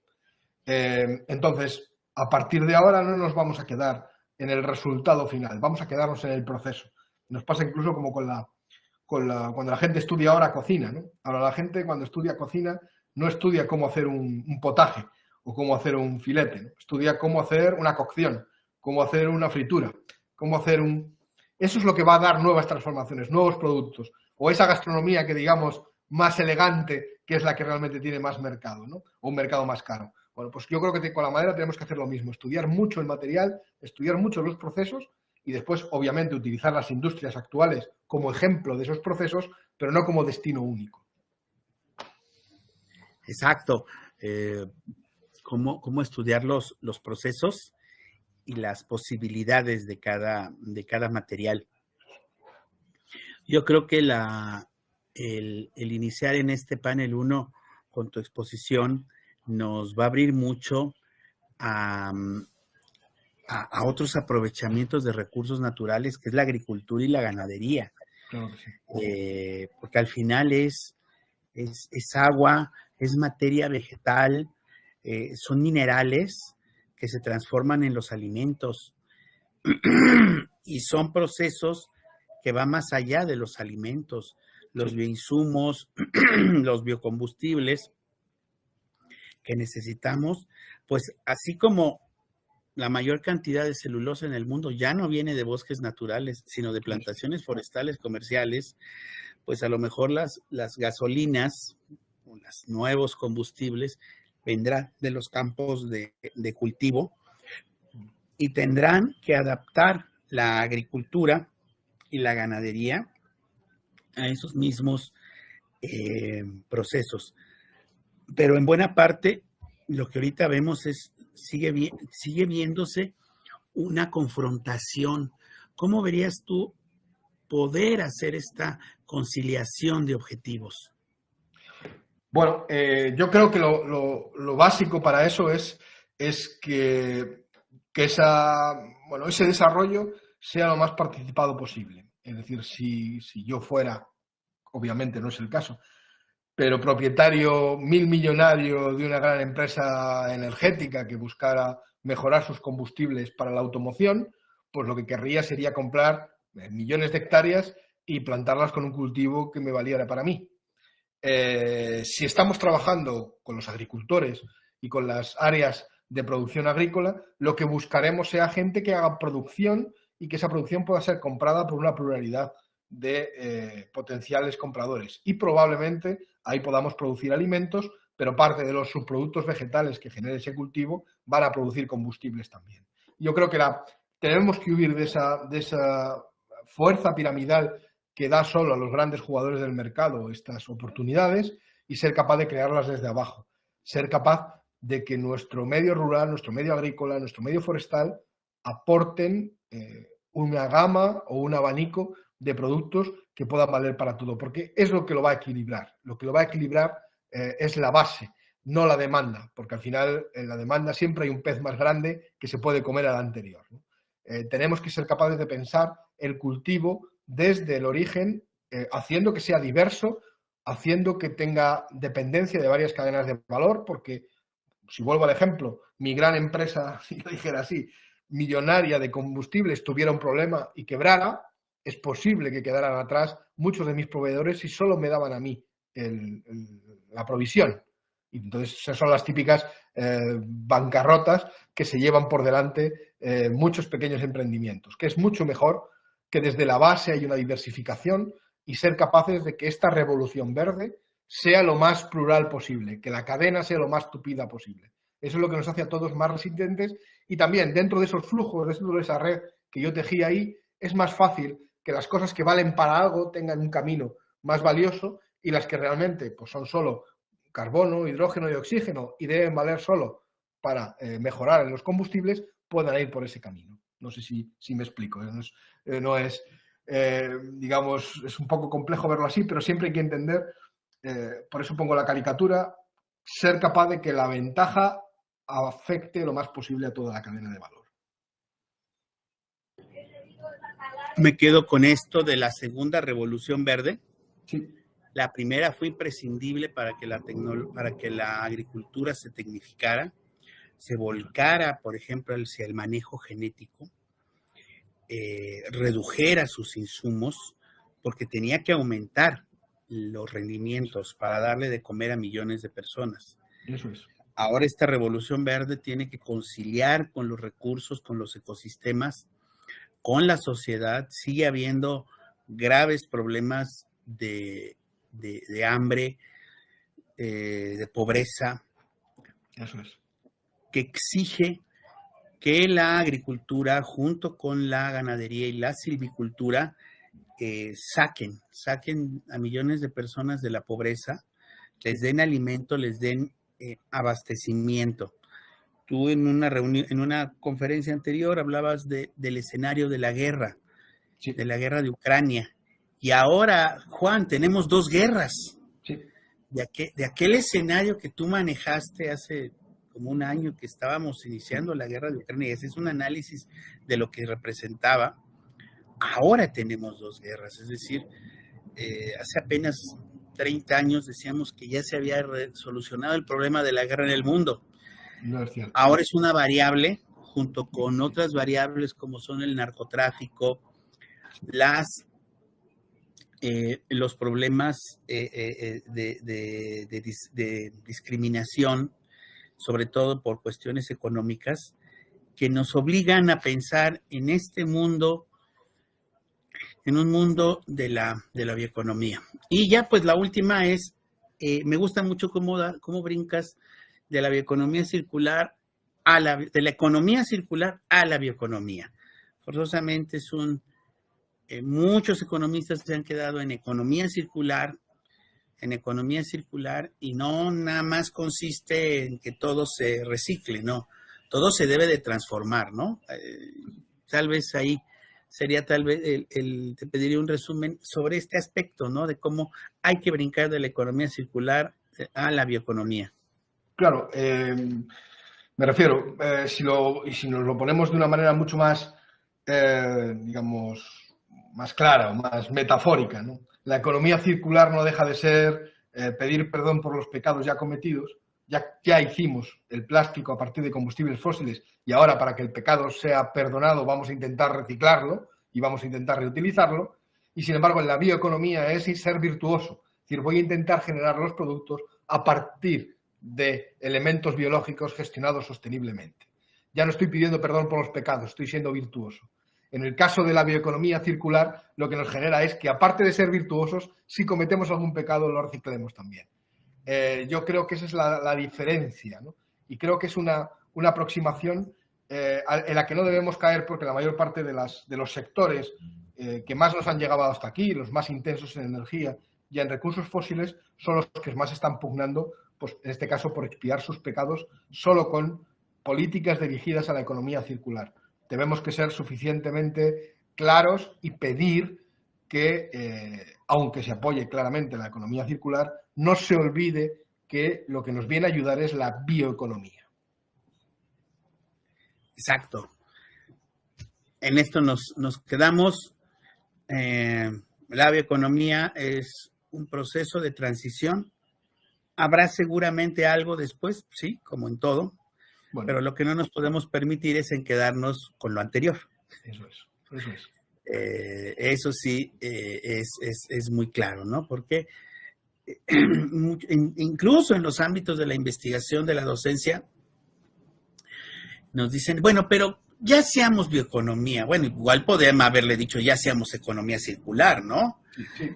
F: Entonces, a partir de ahora no nos vamos a quedar en el resultado final, vamos a quedarnos en el proceso. Nos pasa incluso como cuando la gente estudia ahora cocina, ¿no? Ahora la gente cuando estudia cocina no estudia cómo hacer un potaje o cómo hacer un filete, ¿no? Estudia cómo hacer una cocción, cómo hacer una fritura, cómo hacer Eso es lo que va a dar nuevas transformaciones, nuevos productos, o esa gastronomía que digamos más elegante, que es la que realmente tiene más mercado, ¿no? O un mercado más caro. Bueno, pues yo creo que con la madera tenemos que hacer lo mismo, estudiar mucho el material, estudiar mucho los procesos y después, obviamente, utilizar las industrias actuales como ejemplo de esos procesos, pero no como destino único.
E: Exacto. Cómo estudiar los procesos y las posibilidades de cada material. Yo creo que el iniciar en este panel 1 con tu exposición nos va a abrir mucho a otros aprovechamientos de recursos naturales, que es la agricultura y la ganadería.
F: Claro que sí.
E: Porque al final es agua, es materia vegetal, son minerales que se transforman en los alimentos y son procesos que van más allá de los alimentos, los bioinsumos, los biocombustibles que necesitamos, pues así como la mayor cantidad de celulosa en el mundo ya no viene de bosques naturales, sino de plantaciones forestales comerciales, pues a lo mejor las gasolinas, los nuevos combustibles, vendrán de los campos de cultivo y tendrán que adaptar la agricultura y la ganadería a esos mismos procesos. Pero en buena parte, lo que ahorita vemos sigue viéndose una confrontación. ¿Cómo verías tú poder hacer esta conciliación de objetivos?
F: Bueno, yo creo que lo básico para eso es que ese desarrollo sea lo más participado posible. Es decir, si yo fuera, obviamente no es el caso, pero propietario millonario de una gran empresa energética que buscara mejorar sus combustibles para la automoción, pues lo que querría sería comprar millones de hectáreas y plantarlas con un cultivo que me valiera para mí. Si estamos trabajando con los agricultores y con las áreas de producción agrícola, lo que buscaremos sea gente que haga producción y que esa producción pueda ser comprada por una pluralidad de potenciales compradores. Y probablemente ahí podamos producir alimentos, pero parte de los subproductos vegetales que genere ese cultivo van a producir combustibles también. Yo creo que tenemos que huir de esa fuerza piramidal que da solo a los grandes jugadores del mercado estas oportunidades y ser capaz de crearlas desde abajo. Ser capaz de que nuestro medio rural, nuestro medio agrícola, nuestro medio forestal aporten una gama o un abanico de productos que puedan valer para todo, porque es lo que lo va a equilibrar. Lo que lo va a equilibrar es la base, no la demanda, porque al final en la demanda siempre hay un pez más grande que se puede comer al anterior, ¿no? Tenemos que ser capaces de pensar el cultivo desde el origen, haciendo que sea diverso, haciendo que tenga dependencia de varias cadenas de valor, porque, si vuelvo al ejemplo, mi gran empresa, si lo dijera así, millonaria de combustibles tuviera un problema y quebrara, es posible que quedaran atrás muchos de mis proveedores si solo me daban a mí la provisión. Y entonces esas son las típicas bancarrotas que se llevan por delante muchos pequeños emprendimientos, que es mucho mejor que desde la base hay una diversificación y ser capaces de que esta revolución verde sea lo más plural posible, que la cadena sea lo más tupida posible. Eso es lo que nos hace a todos más resistentes y también dentro de esos flujos, dentro de esa red que yo tejí ahí, es más fácil que las cosas que valen para algo tengan un camino más valioso y las que realmente pues, son solo carbono, hidrógeno y oxígeno y deben valer solo para mejorar en los combustibles, puedan ir por ese camino. No sé si me explico. Digamos, es un poco complejo verlo así, pero siempre hay que entender, por eso pongo la caricatura, ser capaz de que la ventaja afecte lo más posible a toda la cadena de valor.
E: Me quedo con esto de la segunda revolución verde.
F: Sí.
E: La primera fue imprescindible para que la agricultura se tecnificara, se volcara, por ejemplo, hacia el manejo genético, redujera sus insumos, porque tenía que aumentar los rendimientos para darle de comer a millones de personas.
F: Eso es.
E: Ahora esta revolución verde tiene que conciliar con los recursos, con los ecosistemas, con la sociedad. Sigue habiendo graves problemas de hambre, de pobreza.
F: Eso es.
E: Que exige que la agricultura junto con la ganadería y la silvicultura saquen a millones de personas de la pobreza, les den alimento, les den abastecimiento. Tú en una conferencia anterior hablabas del escenario de la guerra,
F: sí,
E: de la guerra de Ucrania. Y ahora, Juan, tenemos 2 guerras.
F: Sí.
E: De aquel escenario que tú manejaste hace como un año que estábamos iniciando la guerra de Ucrania, y ese es un análisis de lo que representaba. Ahora tenemos 2 guerras, es decir, hace apenas 30 años decíamos que ya se había solucionado el problema de la guerra en el mundo.
F: No es cierto.
E: Ahora es una variable, junto con otras variables como son el narcotráfico, los problemas de discriminación, sobre todo por cuestiones económicas, que nos obligan a pensar en este mundo, en un mundo de la bioeconomía. Y ya pues la última es, me gusta mucho cómo brincas de la bioeconomía circular de la economía circular a la bioeconomía. Forzosamente muchos economistas se han quedado en economía circular, y no nada más consiste en que todo se recicle, no, todo se debe de transformar, ¿no? Tal vez ahí sería te pediría un resumen sobre este aspecto, ¿no? De cómo hay que brincar de la economía circular a la bioeconomía.
F: Claro, me refiero, si nos lo ponemos de una manera mucho más, digamos, más clara o más metafórica, ¿no? La economía circular no deja de ser pedir perdón por los pecados ya cometidos. Ya hicimos el plástico a partir de combustibles fósiles y ahora para que el pecado sea perdonado vamos a intentar reciclarlo y vamos a intentar reutilizarlo. Y sin embargo, en la bioeconomía es ser virtuoso. Es decir, voy a intentar generar los productos a partir de elementos biológicos gestionados sosteniblemente. Ya no estoy pidiendo perdón por los pecados, estoy siendo virtuoso. En el caso de la bioeconomía circular, lo que nos genera es que, aparte de ser virtuosos, si cometemos algún pecado, lo reciclemos también. Yo creo que esa es la diferencia, ¿no? Y creo que es una aproximación en la que no debemos caer, porque la mayor parte de los sectores que más nos han llegado hasta aquí, los más intensos en energía y en recursos fósiles, son los que más están pugnando, pues, en este caso, por expiar sus pecados solo con políticas dirigidas a la economía circular. Debemos que ser suficientemente claros y pedir que, aunque se apoye claramente la economía circular, no se olvide que lo que nos viene a ayudar es la bioeconomía.
E: Exacto. En esto nos quedamos. La bioeconomía es un proceso de transición. Habrá seguramente algo después, sí, como en todo. Bueno, pero lo que no nos podemos permitir es en quedarnos con lo anterior.
F: Eso es.
E: Eso sí es muy claro, ¿no? Porque incluso en los ámbitos de la investigación, de la docencia, nos dicen, bueno, pero ya hacíamos bioeconomía. Bueno, igual podríamos haberle dicho, ya hacíamos economía circular, ¿no?
F: Sí.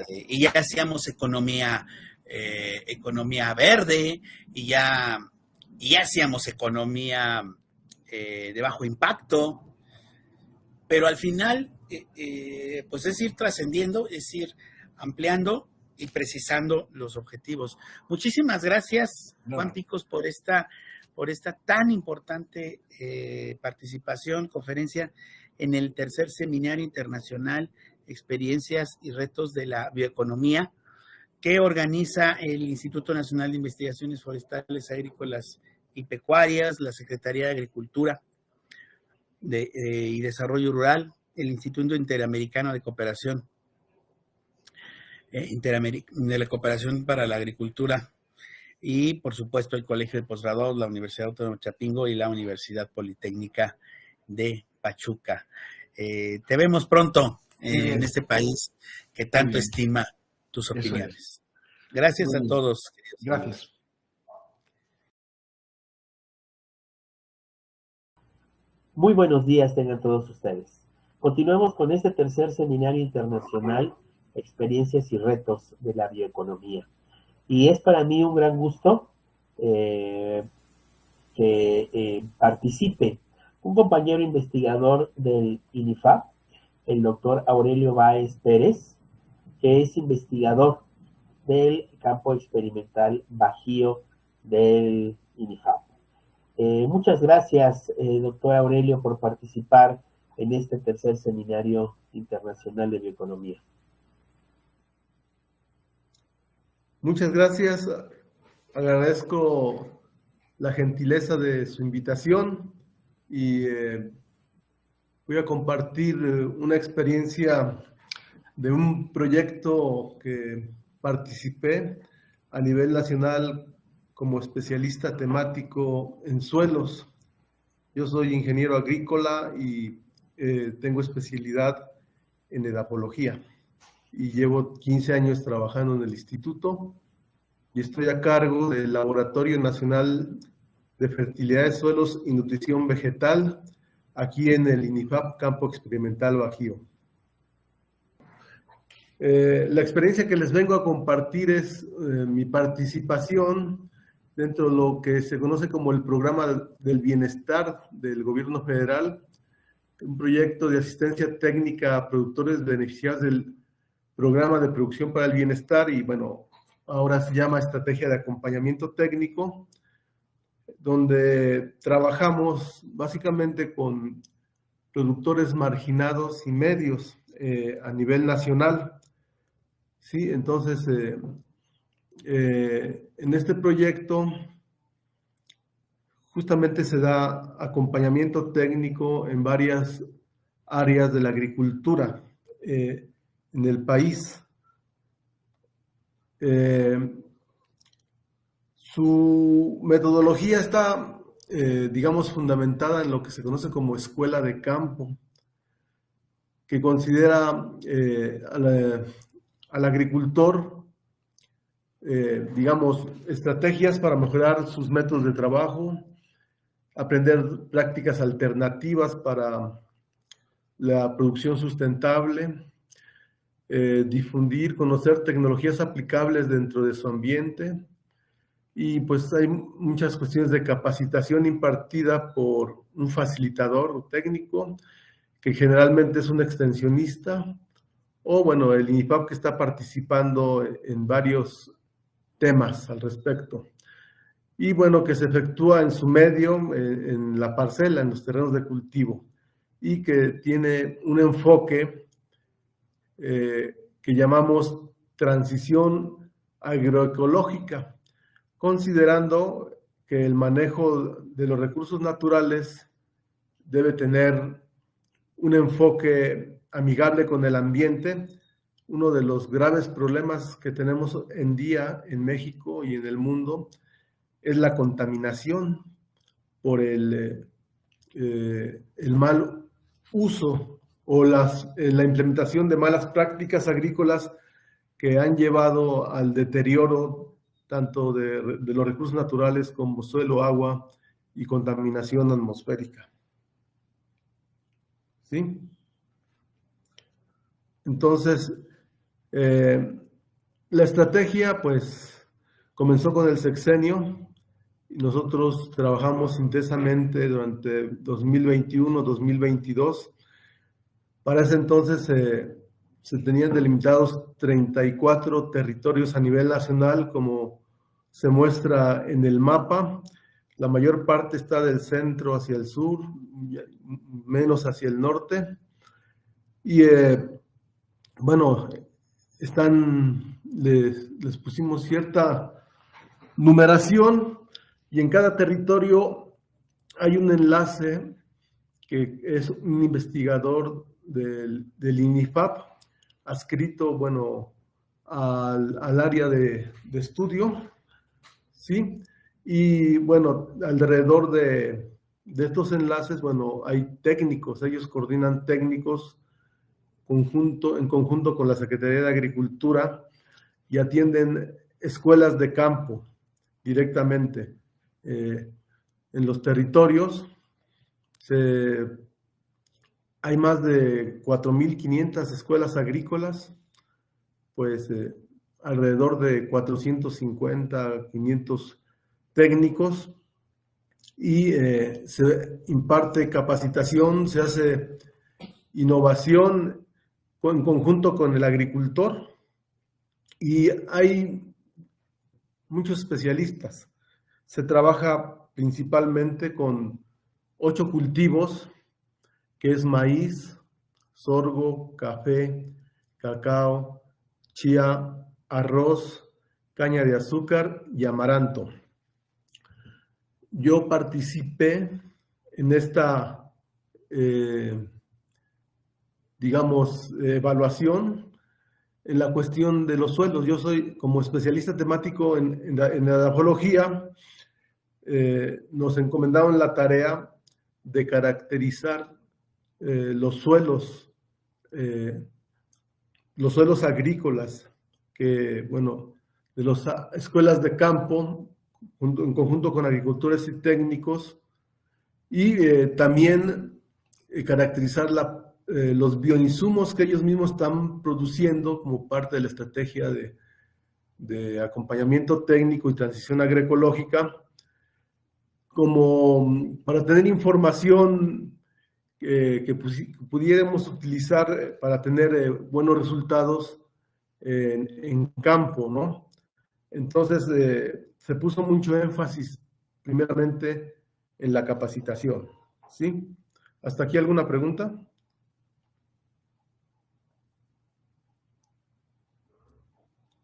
E: Y ya hacíamos economía verde, y ya y hacíamos economía de bajo impacto, pero al final, pues es ir trascendiendo, es ir ampliando y precisando los objetivos. Muchísimas gracias, Juan Picos, por esta tan importante participación, conferencia en el tercer Seminario Internacional Experiencias y Retos de la Bioeconomía, que organiza el Instituto Nacional de Investigaciones Forestales, Agrícolas y Pecuarias, la Secretaría de Agricultura y Desarrollo Rural, el Instituto Interamericano de Cooperación, de la Cooperación para la Agricultura, y por supuesto el Colegio de Posgraduados, la Universidad Autónoma de Chapingo y la Universidad Politécnica de Pachuca. Te vemos pronto en este país que tanto estima tus opiniones. Gracias a todos.
F: Gracias.
G: Muy buenos días tengan todos ustedes. Continuamos con este tercer Seminario Internacional Experiencias y Retos de la Bioeconomía. Y es para mí un gran gusto que participe un compañero investigador del INIFAP, el doctor Aurelio Báez Pérez, que es investigador del campo experimental Bajío del INIFAP. Muchas gracias, doctor Aurelio, por participar en este tercer Seminario Internacional de Bioeconomía.
H: Muchas gracias. Agradezco la gentileza de su invitación y voy a compartir una experiencia de un proyecto que participé a nivel nacional como especialista temático en suelos. Yo soy ingeniero agrícola y tengo especialidad en edapología y llevo 15 años trabajando en el instituto y estoy a cargo del Laboratorio Nacional de Fertilidad de Suelos y Nutrición Vegetal aquí en el INIFAP Campo Experimental Bajío. La experiencia que les vengo a compartir es mi participación dentro de lo que se conoce como el Programa del Bienestar del Gobierno Federal, un proyecto de asistencia técnica a productores beneficiados del Programa de Producción para el Bienestar y bueno, ahora se llama Estrategia de Acompañamiento Técnico, donde trabajamos básicamente con productores marginados y medios a nivel nacional. Sí, entonces, en este proyecto justamente se da acompañamiento técnico en varias áreas de la agricultura en el país. Su metodología está, digamos, fundamentada en lo que se conoce como escuela de campo, que considera al agricultor, digamos, estrategias para mejorar sus métodos de trabajo, aprender prácticas alternativas para la producción sustentable, difundir, conocer tecnologías aplicables dentro de su ambiente. Y pues hay muchas cuestiones de capacitación impartida por un facilitador técnico, que generalmente es un extensionista, o bueno, el INIFAP que está participando en varios temas al respecto. Y bueno, que se efectúa en su medio, en la parcela, en los terrenos de cultivo, y que tiene un enfoque que llamamos transición agroecológica, considerando que el manejo de los recursos naturales debe tener un enfoque amigable con el ambiente. Uno de los graves problemas que tenemos en día en México y en el mundo es la contaminación por el mal uso o la implementación de malas prácticas agrícolas que han llevado al deterioro tanto de los recursos naturales como suelo, agua y contaminación atmosférica. ¿Sí? Entonces, la estrategia pues comenzó con el sexenio Nosotros trabajamos intensamente durante 2021-2022. Para ese entonces se tenían delimitados 34 territorios a nivel nacional, como se muestra en el mapa. La mayor parte está del centro hacia el sur, menos hacia el norte. Y bueno, les pusimos cierta numeración y en cada territorio hay un enlace que es un investigador del INIFAP adscrito, bueno, al área de estudio, ¿sí? Y bueno, alrededor de estos enlaces, bueno, hay técnicos, ellos coordinan técnicos en conjunto con la Secretaría de Agricultura y atienden escuelas de campo directamente en los territorios. Hay más de 4.500 escuelas agrícolas, pues alrededor de 450, 500 técnicos, y se imparte capacitación, se hace innovación en conjunto con el agricultor, y hay muchos especialistas. Se trabaja principalmente con 8 cultivos, que es maíz, sorgo, café, cacao, chía, arroz, caña de azúcar y amaranto. Yo participé en esta, evaluación en la cuestión de los suelos. Yo soy, como especialista temático en la edafología, nos encomendaron la tarea de caracterizar los suelos agrícolas, que, bueno, de las escuelas de campo, en conjunto con agricultores y técnicos, y también caracterizar los bioinsumos que ellos mismos están produciendo como parte de la estrategia de acompañamiento técnico y transición agroecológica, como para tener información que pudiéramos utilizar para tener buenos resultados en campo, ¿no? Entonces, se puso mucho énfasis, primeramente, en la capacitación, ¿sí? ¿Hasta aquí alguna pregunta?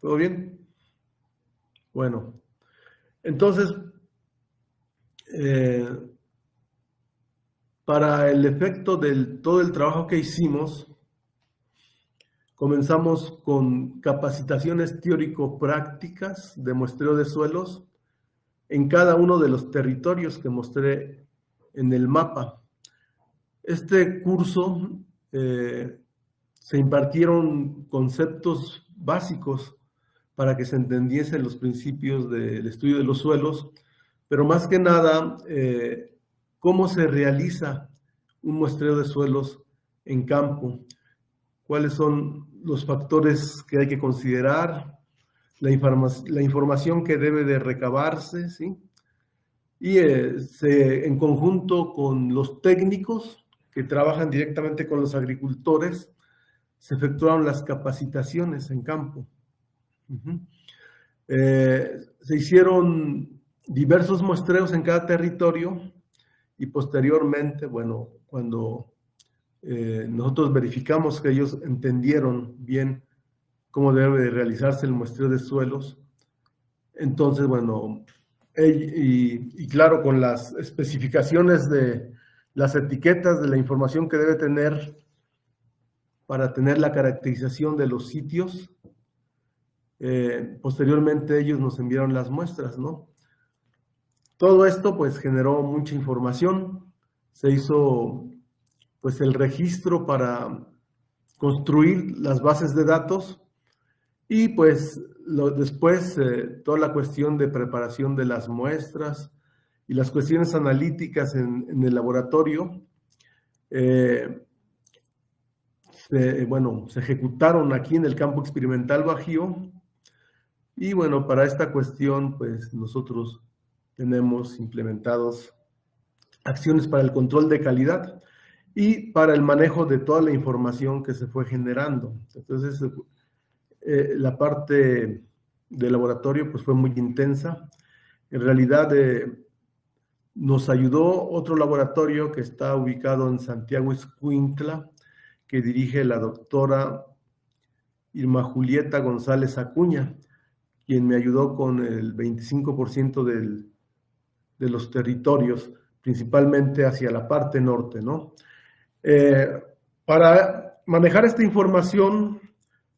H: ¿Todo bien? Bueno, entonces, para el efecto de todo el trabajo que hicimos, comenzamos con capacitaciones teórico-prácticas de muestreo de suelos en cada uno de los territorios que mostré en el mapa. Este curso se impartieron conceptos básicos para que se entendiesen los principios del estudio de los suelos, pero más que nada, cómo se realiza un muestreo de suelos en campo, cuáles son los factores que hay que considerar, la información que debe de recabarse, ¿sí? Y en conjunto con los técnicos que trabajan directamente con los agricultores, se efectuaron las capacitaciones en campo. Se hicieron diversos muestreos en cada territorio y posteriormente, bueno, cuando nosotros verificamos que ellos entendieron bien cómo debe de realizarse el muestreo de suelos, entonces, bueno, y claro, con las especificaciones de las etiquetas de la información que debe tener para tener la caracterización de los sitios, posteriormente ellos nos enviaron las muestras, ¿no? Todo esto pues generó mucha información, se hizo pues el registro para construir las bases de datos y pues después toda la cuestión de preparación de las muestras y las cuestiones analíticas en el laboratorio, se ejecutaron aquí en el campo experimental Bajío. Y bueno, para esta cuestión, pues nosotros tenemos implementados acciones para el control de calidad y para el manejo de toda la información que se fue generando. Entonces, la parte del laboratorio pues fue muy intensa. En realidad, nos ayudó otro laboratorio que está ubicado en Santiago Ixcuintla, que dirige la doctora Irma Julieta González Acuña, quien me ayudó con el 25% de los territorios, principalmente hacia la parte norte, ¿no? Para manejar esta información,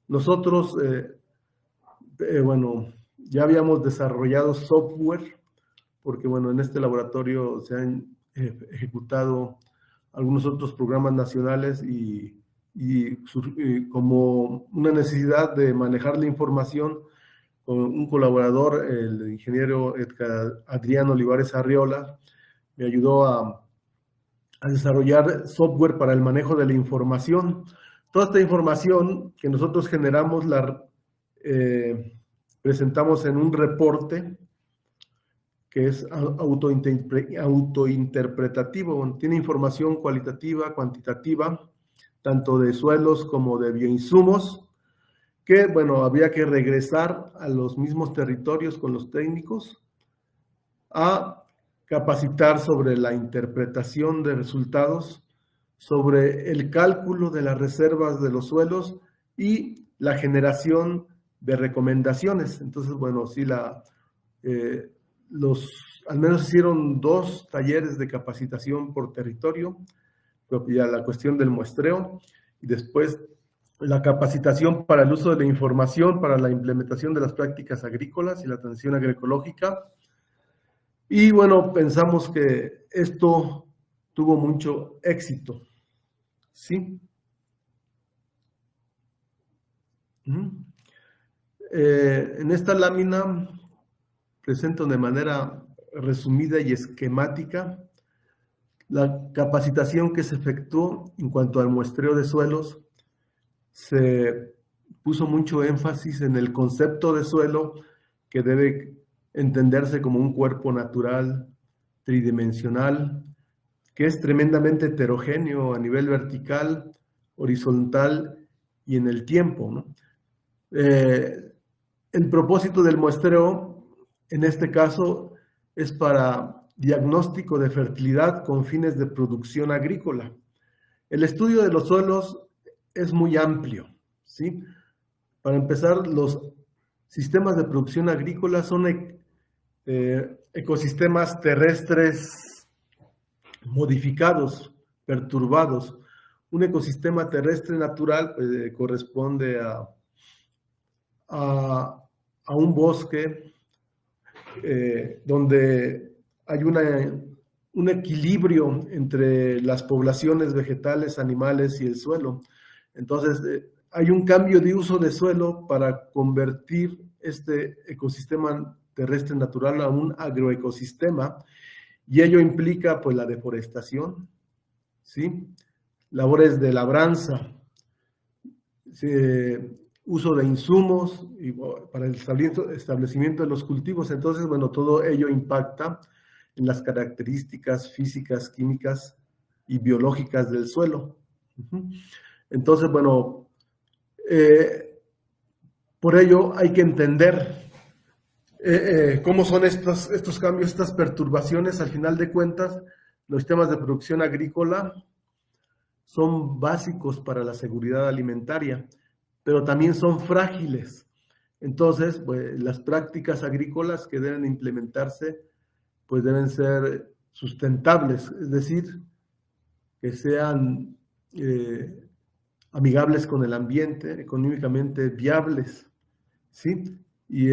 H: nosotros, bueno, ya habíamos desarrollado software, porque, bueno, en este laboratorio se han ejecutado algunos otros programas nacionales y como una necesidad de manejar la información, con un colaborador, el ingeniero Adrián Olivares Arriola, me ayudó a desarrollar software para el manejo de la información. Toda esta información que nosotros generamos la presentamos en un reporte que es autointerpretativo. Tiene información cualitativa, cuantitativa, tanto de suelos como de bioinsumos, que, bueno, había que regresar a los mismos territorios con los técnicos a capacitar sobre la interpretación de resultados, sobre el cálculo de las reservas de los suelos y la generación de recomendaciones. Entonces, bueno, sí, al menos hicieron 2 talleres de capacitación por territorio, ya la cuestión del muestreo, y después la capacitación para el uso de la información, para la implementación de las prácticas agrícolas y la transición agroecológica. Y bueno, pensamos que esto tuvo mucho éxito, ¿sí? En esta lámina presento de manera resumida y esquemática la capacitación que se efectuó en cuanto al muestreo de suelos. Se puso mucho énfasis en el concepto de suelo, que debe entenderse como un cuerpo natural, tridimensional, que es tremendamente heterogéneo a nivel vertical, horizontal y en el tiempo, ¿no? El propósito del muestreo, en este caso, es para diagnóstico de fertilidad con fines de producción agrícola. El estudio de los suelos es muy amplio, ¿sí? Para empezar, los sistemas de producción agrícola son ecosistemas terrestres modificados, perturbados. Un ecosistema terrestre natural corresponde a un bosque donde hay un equilibrio entre las poblaciones vegetales, animales y el suelo. Entonces, hay un cambio de uso de suelo para convertir este ecosistema terrestre natural a un agroecosistema, y ello implica, pues, la deforestación, ¿sí? Labores de labranza, uso de insumos y para el establecimiento de los cultivos. Entonces, bueno, todo ello impacta en las características físicas, químicas y biológicas del suelo. Entonces, bueno, por ello hay que entender cómo son estos cambios, estas perturbaciones. Al final de cuentas, los sistemas de producción agrícola son básicos para la seguridad alimentaria, pero también son frágiles. Entonces, pues, las prácticas agrícolas que deben implementarse, pues deben ser sustentables, es decir, que sean amigables con el ambiente, económicamente viables, ¿sí? Y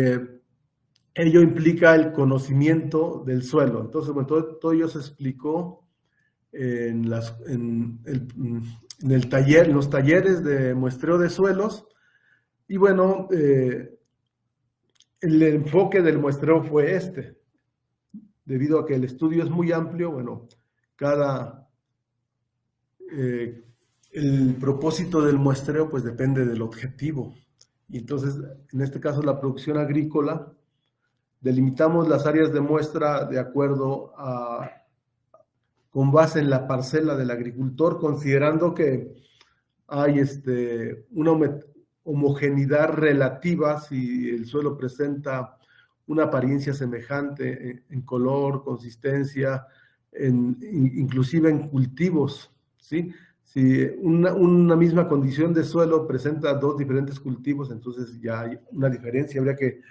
H: ello implica el conocimiento del suelo. Entonces, bueno, todo ello se explicó en los talleres de muestreo de suelos. Y bueno, el enfoque del muestreo fue este. Debido a que el estudio es muy amplio, bueno, el propósito del muestreo pues depende del objetivo. Y entonces, en este caso, la producción agrícola Delimitamos las áreas de muestra de acuerdo con base en la parcela del agricultor, considerando que hay una homogeneidad relativa si el suelo presenta una apariencia semejante en color, consistencia, inclusive en cultivos, ¿sí? Si una misma condición de suelo presenta dos diferentes cultivos, entonces ya hay una diferencia, habría que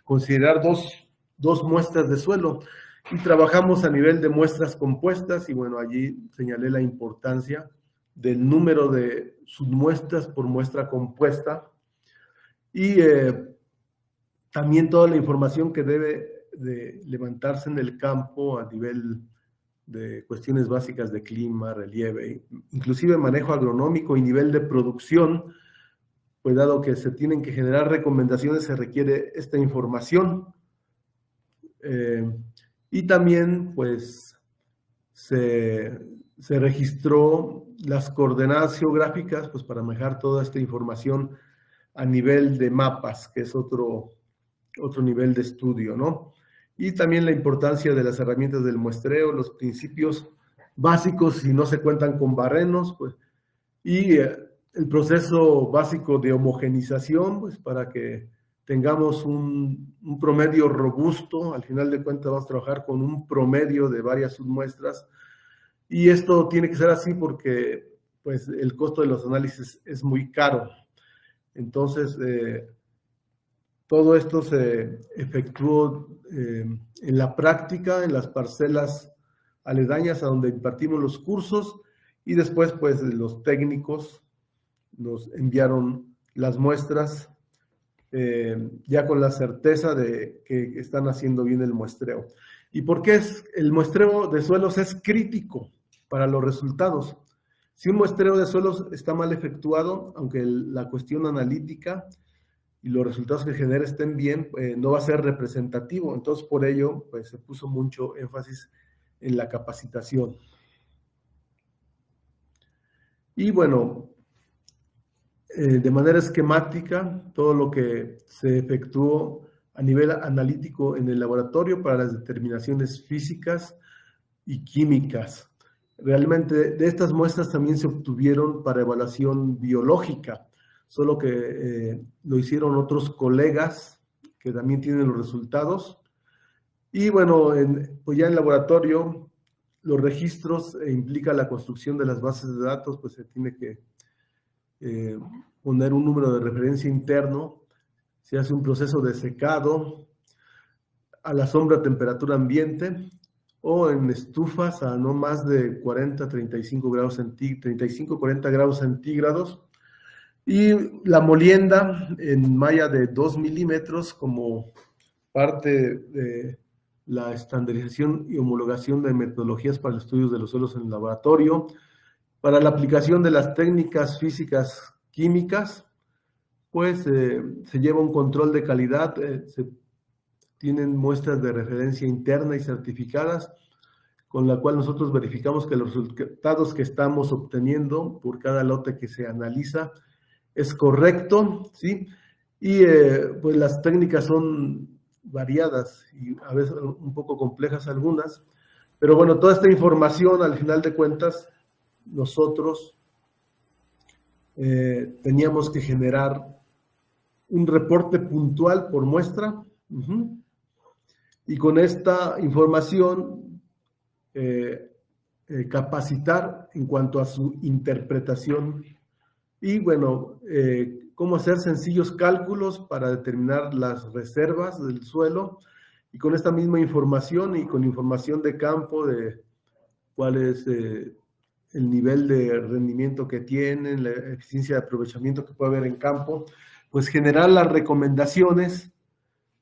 H: considerar dos muestras de suelo. Y trabajamos a nivel de muestras compuestas y bueno, allí señalé la importancia del número de submuestras por muestra compuesta y también toda la información que debe de levantarse en el campo a nivel de cuestiones básicas de clima, relieve, inclusive manejo agronómico y nivel de producción, pues dado que se tienen que generar recomendaciones, se requiere esta información. Y también, pues, se registró las coordenadas geográficas, pues, para manejar toda esta información a nivel de mapas, que es otro nivel de estudio, ¿no? Y también la importancia de las herramientas del muestreo, los principios básicos si no se cuentan con barrenos, pues, y el proceso básico de homogenización, pues, para que tengamos un promedio robusto. Al final de cuentas vamos a trabajar con un promedio de varias submuestras, y esto tiene que ser así porque, pues, el costo de los análisis es muy caro. Entonces, todo esto se efectuó en la práctica, en las parcelas aledañas a donde impartimos los cursos, y después, pues, los técnicos nos enviaron las muestras ya con la certeza de que están haciendo bien el muestreo. ¿Y por qué el muestreo de suelos es crítico para los resultados? Si un muestreo de suelos está mal efectuado, aunque la cuestión analítica y los resultados que genera estén bien, no va a ser representativo. Entonces, por ello, pues, se puso mucho énfasis en la capacitación. Y bueno, de manera esquemática, todo lo que se efectuó a nivel analítico en el laboratorio para las determinaciones físicas y químicas. Realmente, de estas muestras también se obtuvieron para evaluación biológica, solo que lo hicieron otros colegas que también tienen los resultados. Y bueno, pues ya en laboratorio, los registros implica la construcción de las bases de datos, pues se tiene que poner un número de referencia interno, se hace un proceso de secado a la sombra a temperatura ambiente o en estufas a no más de 35, 40 grados centígrados, y la molienda en malla de 2 milímetros como parte de la estandarización y homologación de metodologías para el estudio de los suelos en el laboratorio. Para la aplicación de las técnicas físicas químicas, pues se lleva un control de calidad, se tienen muestras de referencia interna y certificadas, con la cual nosotros verificamos que los resultados que estamos obteniendo por cada lote que se analiza es correcto, ¿sí? Y pues las técnicas son variadas y a veces un poco complejas algunas, pero bueno, toda esta información al final de cuentas nosotros teníamos que generar un reporte puntual por muestra, y con esta información capacitar en cuanto a su interpretación y bueno, cómo hacer sencillos cálculos para determinar las reservas del suelo, y con esta misma información y con información de campo de cuál es el nivel de rendimiento que tienen, la eficiencia de aprovechamiento que puede haber en campo, pues generar las recomendaciones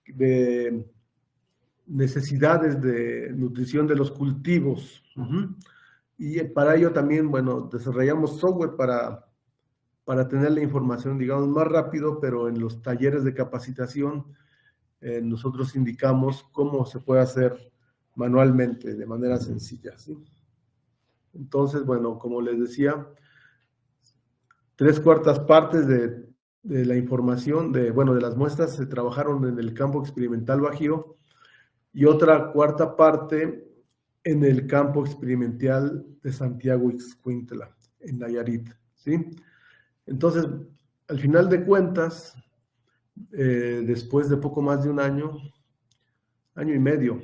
H: de necesidades de nutrición de los cultivos. Y para ello también, bueno, desarrollamos software para tener la información, digamos, más rápido, pero en los talleres de capacitación nosotros indicamos cómo se puede hacer manualmente, de manera sencilla, ¿sí? Entonces, bueno, como les decía, 3/4 partes de la información, de las muestras se trabajaron en el campo experimental Bajío, y otra cuarta parte en el campo experimental de Santiago Ixcuintla, en Nayarit, ¿sí? Entonces, al final de cuentas, después de poco más de un año y medio,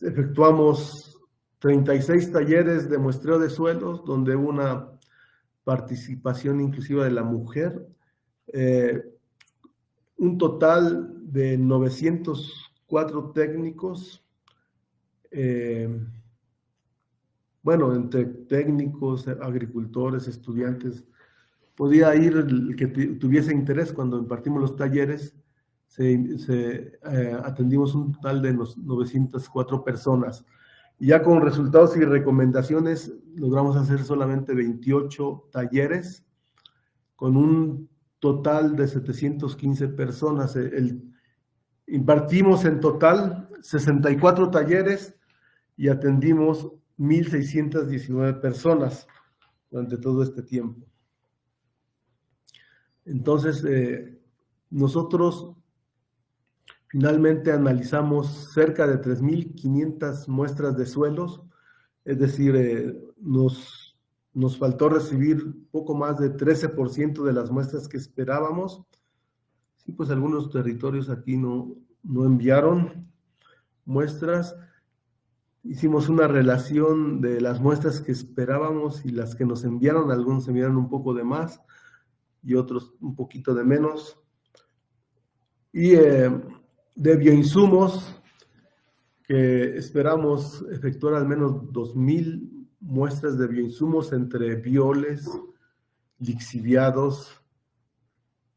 H: efectuamos 36 talleres de muestreo de suelos, donde hubo una participación inclusiva de la mujer, un total de 904 técnicos, bueno, entre técnicos, agricultores, estudiantes, podía ir el que tuviese interés. Cuando impartimos los talleres, atendimos un total de 904 personas. Y ya con resultados y recomendaciones logramos hacer solamente 28 talleres, con un total de 715 personas. Impartimos en total 64 talleres y atendimos 1,619 personas durante todo este tiempo. Entonces, nosotros finalmente analizamos cerca de 3,500 muestras de suelos, es decir, nos faltó recibir poco más de 13% de las muestras que esperábamos. Sí, pues algunos territorios aquí no enviaron muestras. Hicimos una relación de las muestras que esperábamos y las que nos enviaron. Algunos enviaron un poco de más y otros un poquito de menos. Y de bioinsumos, que esperamos efectuar al menos 2,000 muestras de bioinsumos entre bioles, lixiviados,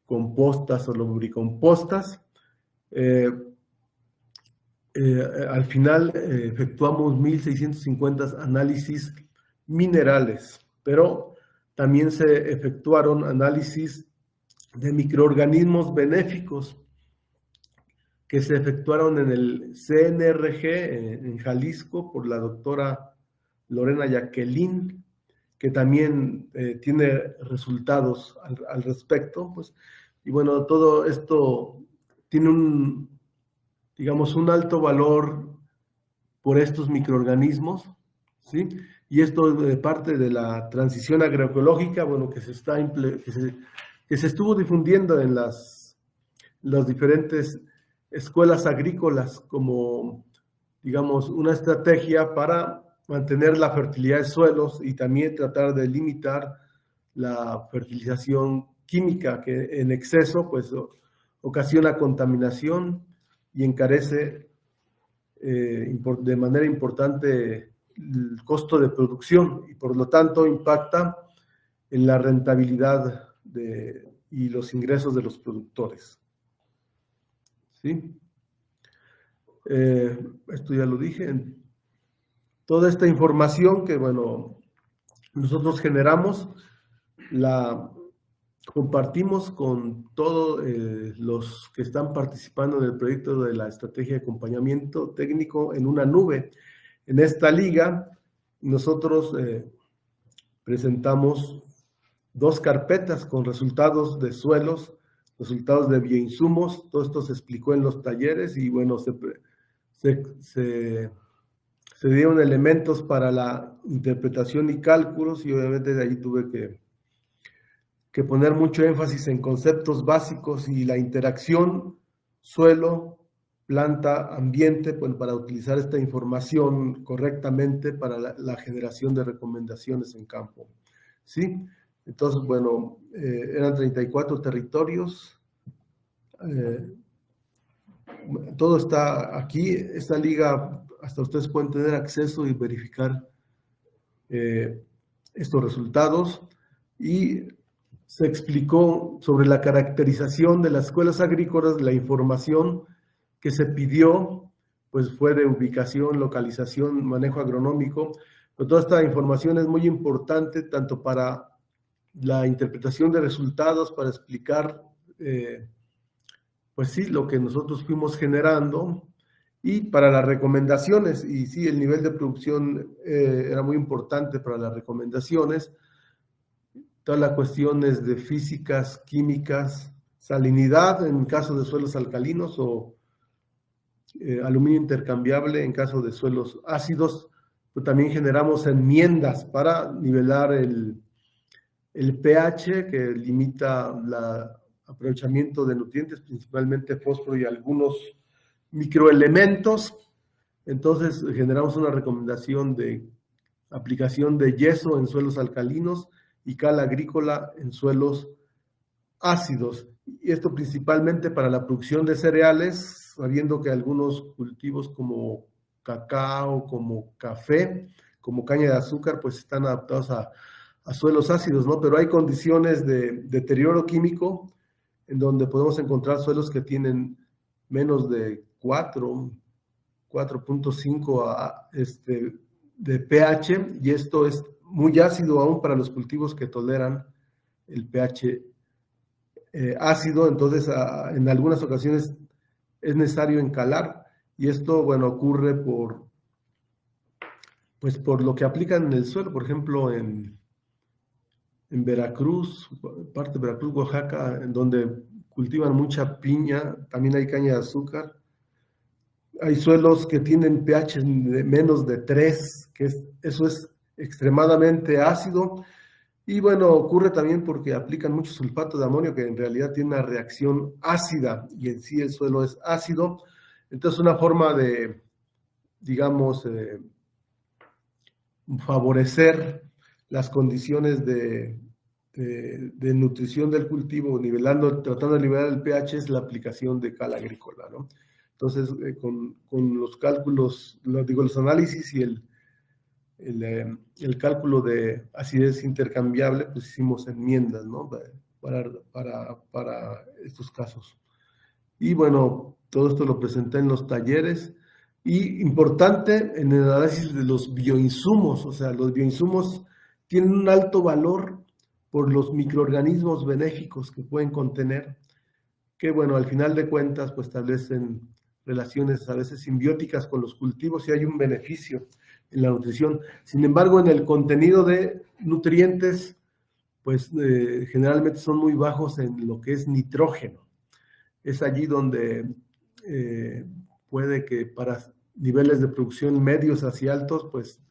H: compostas o lombricompostas. Al final efectuamos 1,650 análisis minerales, pero también se efectuaron análisis de microorganismos benéficos que se efectuaron en el CNRG en Jalisco por la doctora Lorena Jacqueline, que también tiene resultados al respecto, pues. Y bueno, todo esto tiene un alto valor por estos microorganismos, ¿sí? Y esto de parte de la transición agroecológica, bueno, que se estuvo difundiendo en las diferentes escuelas agrícolas como, digamos, una estrategia para mantener la fertilidad de suelos y también tratar de limitar la fertilización química, que en exceso pues ocasiona contaminación y encarece de manera importante el costo de producción y por lo tanto impacta en la rentabilidad y los ingresos de los productores. ¿Sí? Esto ya lo dije. Toda esta información que, bueno, nosotros generamos, la compartimos con todos los que están participando en el proyecto de la estrategia de acompañamiento técnico en una nube. En esta liga, nosotros presentamos 2 carpetas con resultados de suelos, resultados de bioinsumos. Todo esto se explicó en los talleres y, bueno, se dieron elementos para la interpretación y cálculos y obviamente de ahí tuve que poner mucho énfasis en conceptos básicos y la interacción suelo, planta, ambiente, pues, para utilizar esta información correctamente para la generación de recomendaciones en campo. ¿Sí? Entonces, bueno, eran 34 territorios. Todo está aquí. Esta liga, hasta ustedes pueden tener acceso y verificar estos resultados. Y se explicó sobre la caracterización de las escuelas agrícolas. La información que se pidió pues fue de ubicación, localización, manejo agronómico. Pero toda esta información es muy importante tanto para la interpretación de resultados, para explicar pues sí, lo que nosotros fuimos generando, y para las recomendaciones. Y sí, el nivel de producción era muy importante para las recomendaciones. Todas las cuestiones de físicas, químicas, salinidad en caso de suelos alcalinos o aluminio intercambiable en caso de suelos ácidos. Pero también generamos enmiendas para nivelar el pH, que limita el aprovechamiento de nutrientes, principalmente fósforo y algunos microelementos. Entonces generamos una recomendación de aplicación de yeso en suelos alcalinos y cal agrícola en suelos ácidos. Y esto principalmente para la producción de cereales, sabiendo que algunos cultivos como cacao, como café, como caña de azúcar, pues están adaptados a suelos ácidos, ¿no? Pero hay condiciones de deterioro químico en donde podemos encontrar suelos que tienen menos de 4.5 de pH, y esto es muy ácido aún para los cultivos que toleran el pH ácido. Entonces en algunas ocasiones es necesario encalar, y esto, bueno, ocurre por lo que aplican en el suelo. Por ejemplo, en Veracruz, parte de Veracruz, Oaxaca, en donde cultivan mucha piña, también hay caña de azúcar. Hay suelos que tienen pH de menos de 3, eso es extremadamente ácido. Y bueno, ocurre también porque aplican mucho sulfato de amonio, que en realidad tiene una reacción ácida, y en sí el suelo es ácido. Entonces, una forma de, digamos, favorecer las condiciones de nutrición del cultivo, tratando de nivelar el pH, es la aplicación de cal agrícola, ¿no? Entonces, con los cálculos, los análisis y el cálculo de acidez intercambiable, pues hicimos enmiendas, ¿no? Para estos casos. Y bueno, todo esto lo presenté en los talleres. Y importante en el análisis de los bioinsumos, o sea, los bioinsumos tienen un alto valor por los microorganismos benéficos que pueden contener, que bueno, al final de cuentas, pues establecen relaciones a veces simbióticas con los cultivos y hay un beneficio en la nutrición. Sin embargo, en el contenido de nutrientes, pues generalmente son muy bajos en lo que es nitrógeno. Es allí donde puede que para niveles de producción medios hacia altos, pues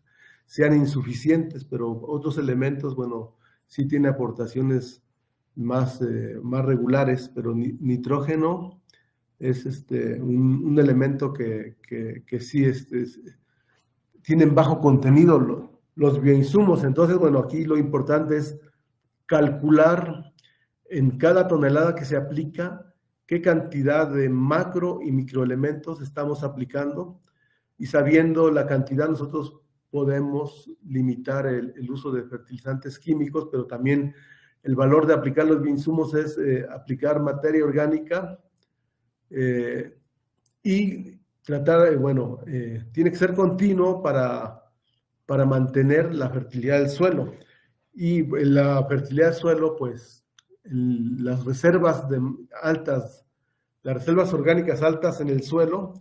H: sean insuficientes, pero otros elementos, bueno, sí tiene aportaciones más regulares, pero nitrógeno es un elemento que sí tienen bajo contenido los bioinsumos. Entonces, bueno, aquí lo importante es calcular en cada tonelada que se aplica qué cantidad de macro y microelementos estamos aplicando, y sabiendo la cantidad nosotros podemos limitar el uso de fertilizantes químicos, pero también el valor de aplicar los bioinsumos es aplicar materia orgánica y tratar, tiene que ser continuo para mantener la fertilidad del suelo. Y la fertilidad del suelo, pues las reservas orgánicas altas en el suelo,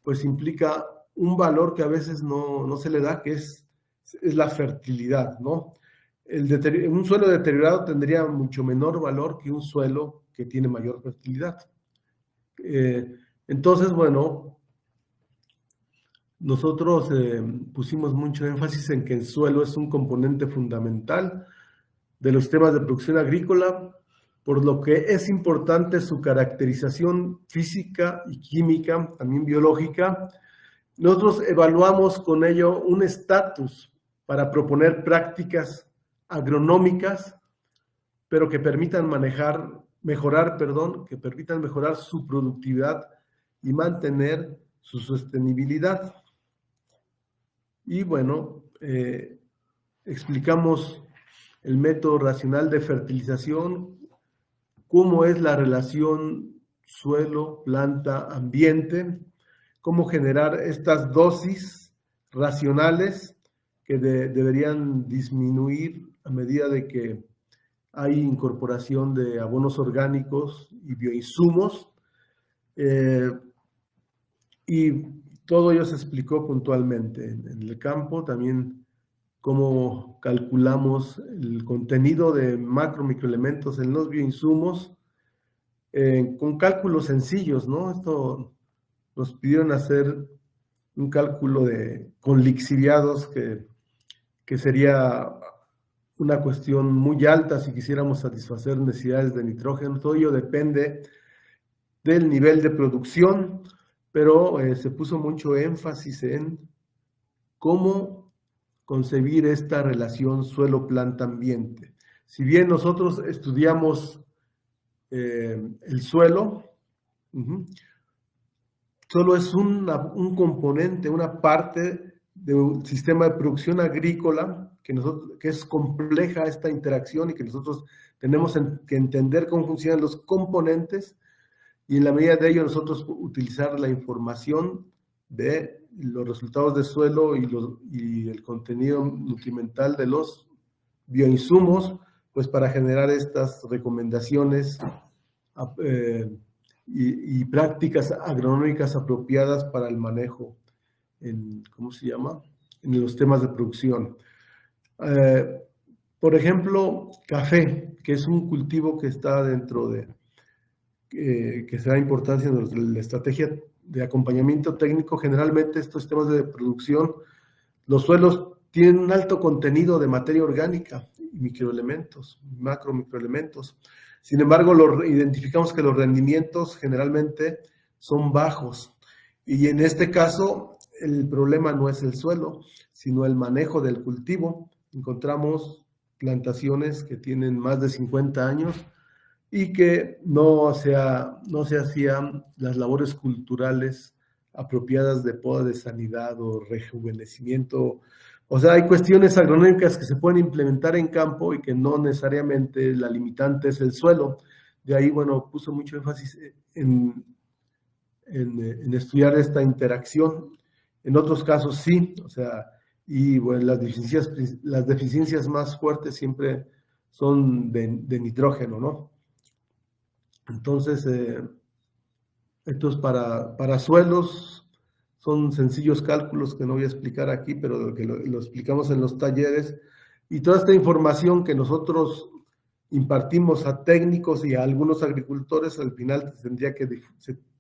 H: pues implica un valor que a veces no se le da, que es la fertilidad, ¿no? Un suelo deteriorado tendría mucho menor valor que un suelo que tiene mayor fertilidad. Entonces, bueno, nosotros pusimos mucho énfasis en que el suelo es un componente fundamental de los sistemas de producción agrícola, por lo que es importante su caracterización física y química, también biológica. Nosotros evaluamos con ello un estatus para proponer prácticas agronómicas, pero que permitan mejorar su productividad y mantener su sostenibilidad. Y bueno, explicamos el método racional de fertilización, cómo es la relación suelo, planta, ambiente, cómo generar estas dosis racionales que deberían disminuir a medida de que hay incorporación de abonos orgánicos y bioinsumos. Y todo ello se explicó puntualmente en el campo. También cómo calculamos el contenido de macro microelementos en los bioinsumos con cálculos sencillos, ¿no? Esto nos pidieron hacer un cálculo con lixiviados que sería una cuestión muy alta si quisiéramos satisfacer necesidades de nitrógeno. Todo ello depende del nivel de producción, pero se puso mucho énfasis en cómo concebir esta relación suelo-planta-ambiente. Si bien nosotros estudiamos el suelo, solo es un componente, una parte de un sistema de producción agrícola que es compleja esta interacción y que nosotros tenemos que entender cómo funcionan los componentes y en la medida de ello nosotros utilizar la información de los resultados de suelo y el contenido nutrimental de los bioinsumos, pues para generar estas recomendaciones y prácticas agronómicas apropiadas para el manejo en los temas de producción. Por ejemplo, café, que es un cultivo que está dentro de, que se da importancia en la estrategia de acompañamiento técnico. Generalmente estos temas de producción, los suelos tienen un alto contenido de materia orgánica y microelementos, microelementos. Sin embargo, identificamos que los rendimientos generalmente son bajos y en este caso el problema no es el suelo, sino el manejo del cultivo. Encontramos plantaciones que tienen más de 50 años y que no se hacían las labores culturales apropiadas de poda de sanidad o rejuvenecimiento. O sea, hay cuestiones agronómicas que se pueden implementar en campo y que no necesariamente la limitante es el suelo. De ahí, bueno, puso mucho énfasis en estudiar esta interacción. En otros casos sí, o sea, y bueno, las deficiencias más fuertes siempre son de nitrógeno, ¿no? Entonces, para suelos son sencillos cálculos que no voy a explicar aquí, pero que lo explicamos en los talleres. Y toda esta información que nosotros impartimos a técnicos y a algunos agricultores, al final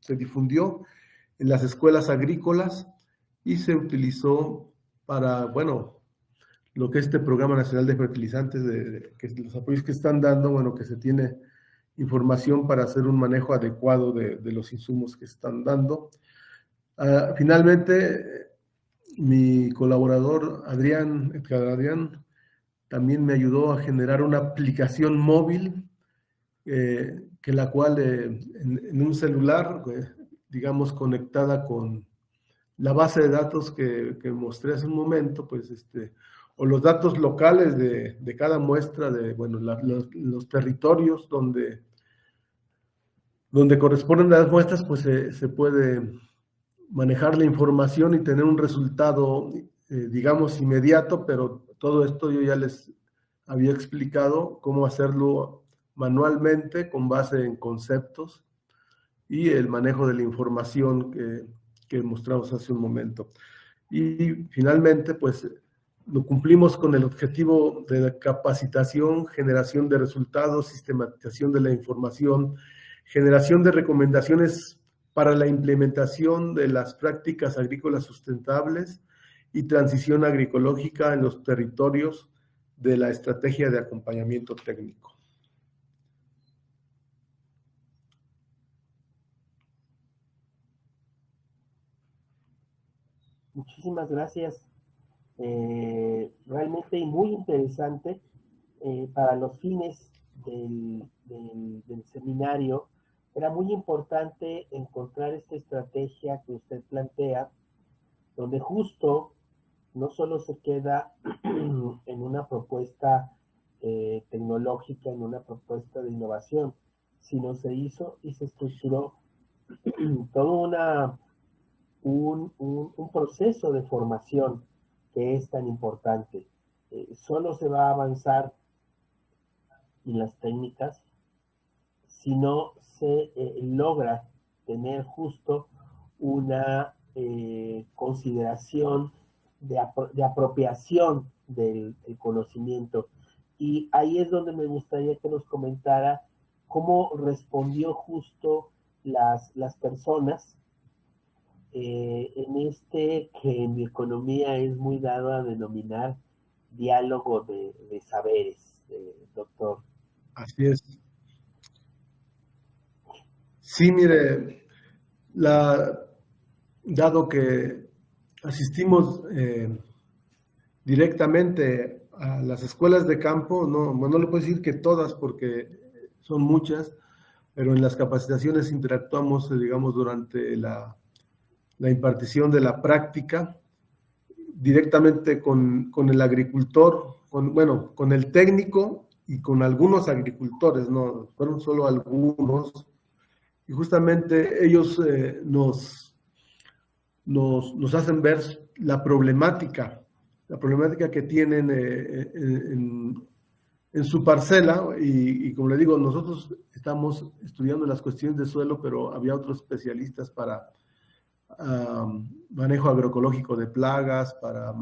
H: se difundió en las escuelas agrícolas y se utilizó para, bueno, lo que este Programa Nacional de Fertilizantes, que los apoyos que están dando, bueno, que se tiene información para hacer un manejo adecuado de los insumos que están dando. Finalmente, mi colaborador Edgar Adrián, también me ayudó a generar una aplicación móvil, que la cual en un celular, digamos, conectada con la base de datos que mostré hace un momento, pues o los datos locales de cada muestra, bueno, los territorios donde corresponden las muestras, pues se puede manejar la información y tener un resultado, digamos, inmediato, pero todo esto yo ya les había explicado cómo hacerlo manualmente con base en conceptos y el manejo de la información que mostramos hace un momento. Y finalmente, pues, lo cumplimos con el objetivo de la capacitación, generación de resultados, sistematización de la información, generación de recomendaciones para la implementación de las prácticas agrícolas sustentables y transición agroecológica en los territorios de la estrategia de acompañamiento técnico.
G: Muchísimas gracias. Realmente muy interesante. Para los fines del seminario, era muy importante encontrar esta estrategia que usted plantea, donde justo no solo se queda en una propuesta tecnológica, en una propuesta de innovación, sino se hizo y se estructuró todo un proceso de formación que es tan importante. Solo se va a avanzar en las técnicas si no se logra tener justo una consideración de apropiación del conocimiento. Y ahí es donde me gustaría que nos comentara cómo respondió justo las personas en este que en economía es muy dado a denominar diálogo de saberes, doctor.
H: Así es. Sí, mire, dado que asistimos directamente a las escuelas de campo, no le puedo decir que todas porque son muchas, pero en las capacitaciones interactuamos, digamos, durante la impartición de la práctica directamente con el agricultor, con el técnico y con algunos agricultores, no fueron solo algunos, y justamente ellos nos hacen ver la problemática que tienen en su parcela, y como le digo, nosotros estamos estudiando las cuestiones de suelo, pero había otros especialistas para manejo agroecológico de plagas, para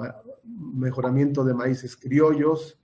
H: mejoramiento de maíces criollos,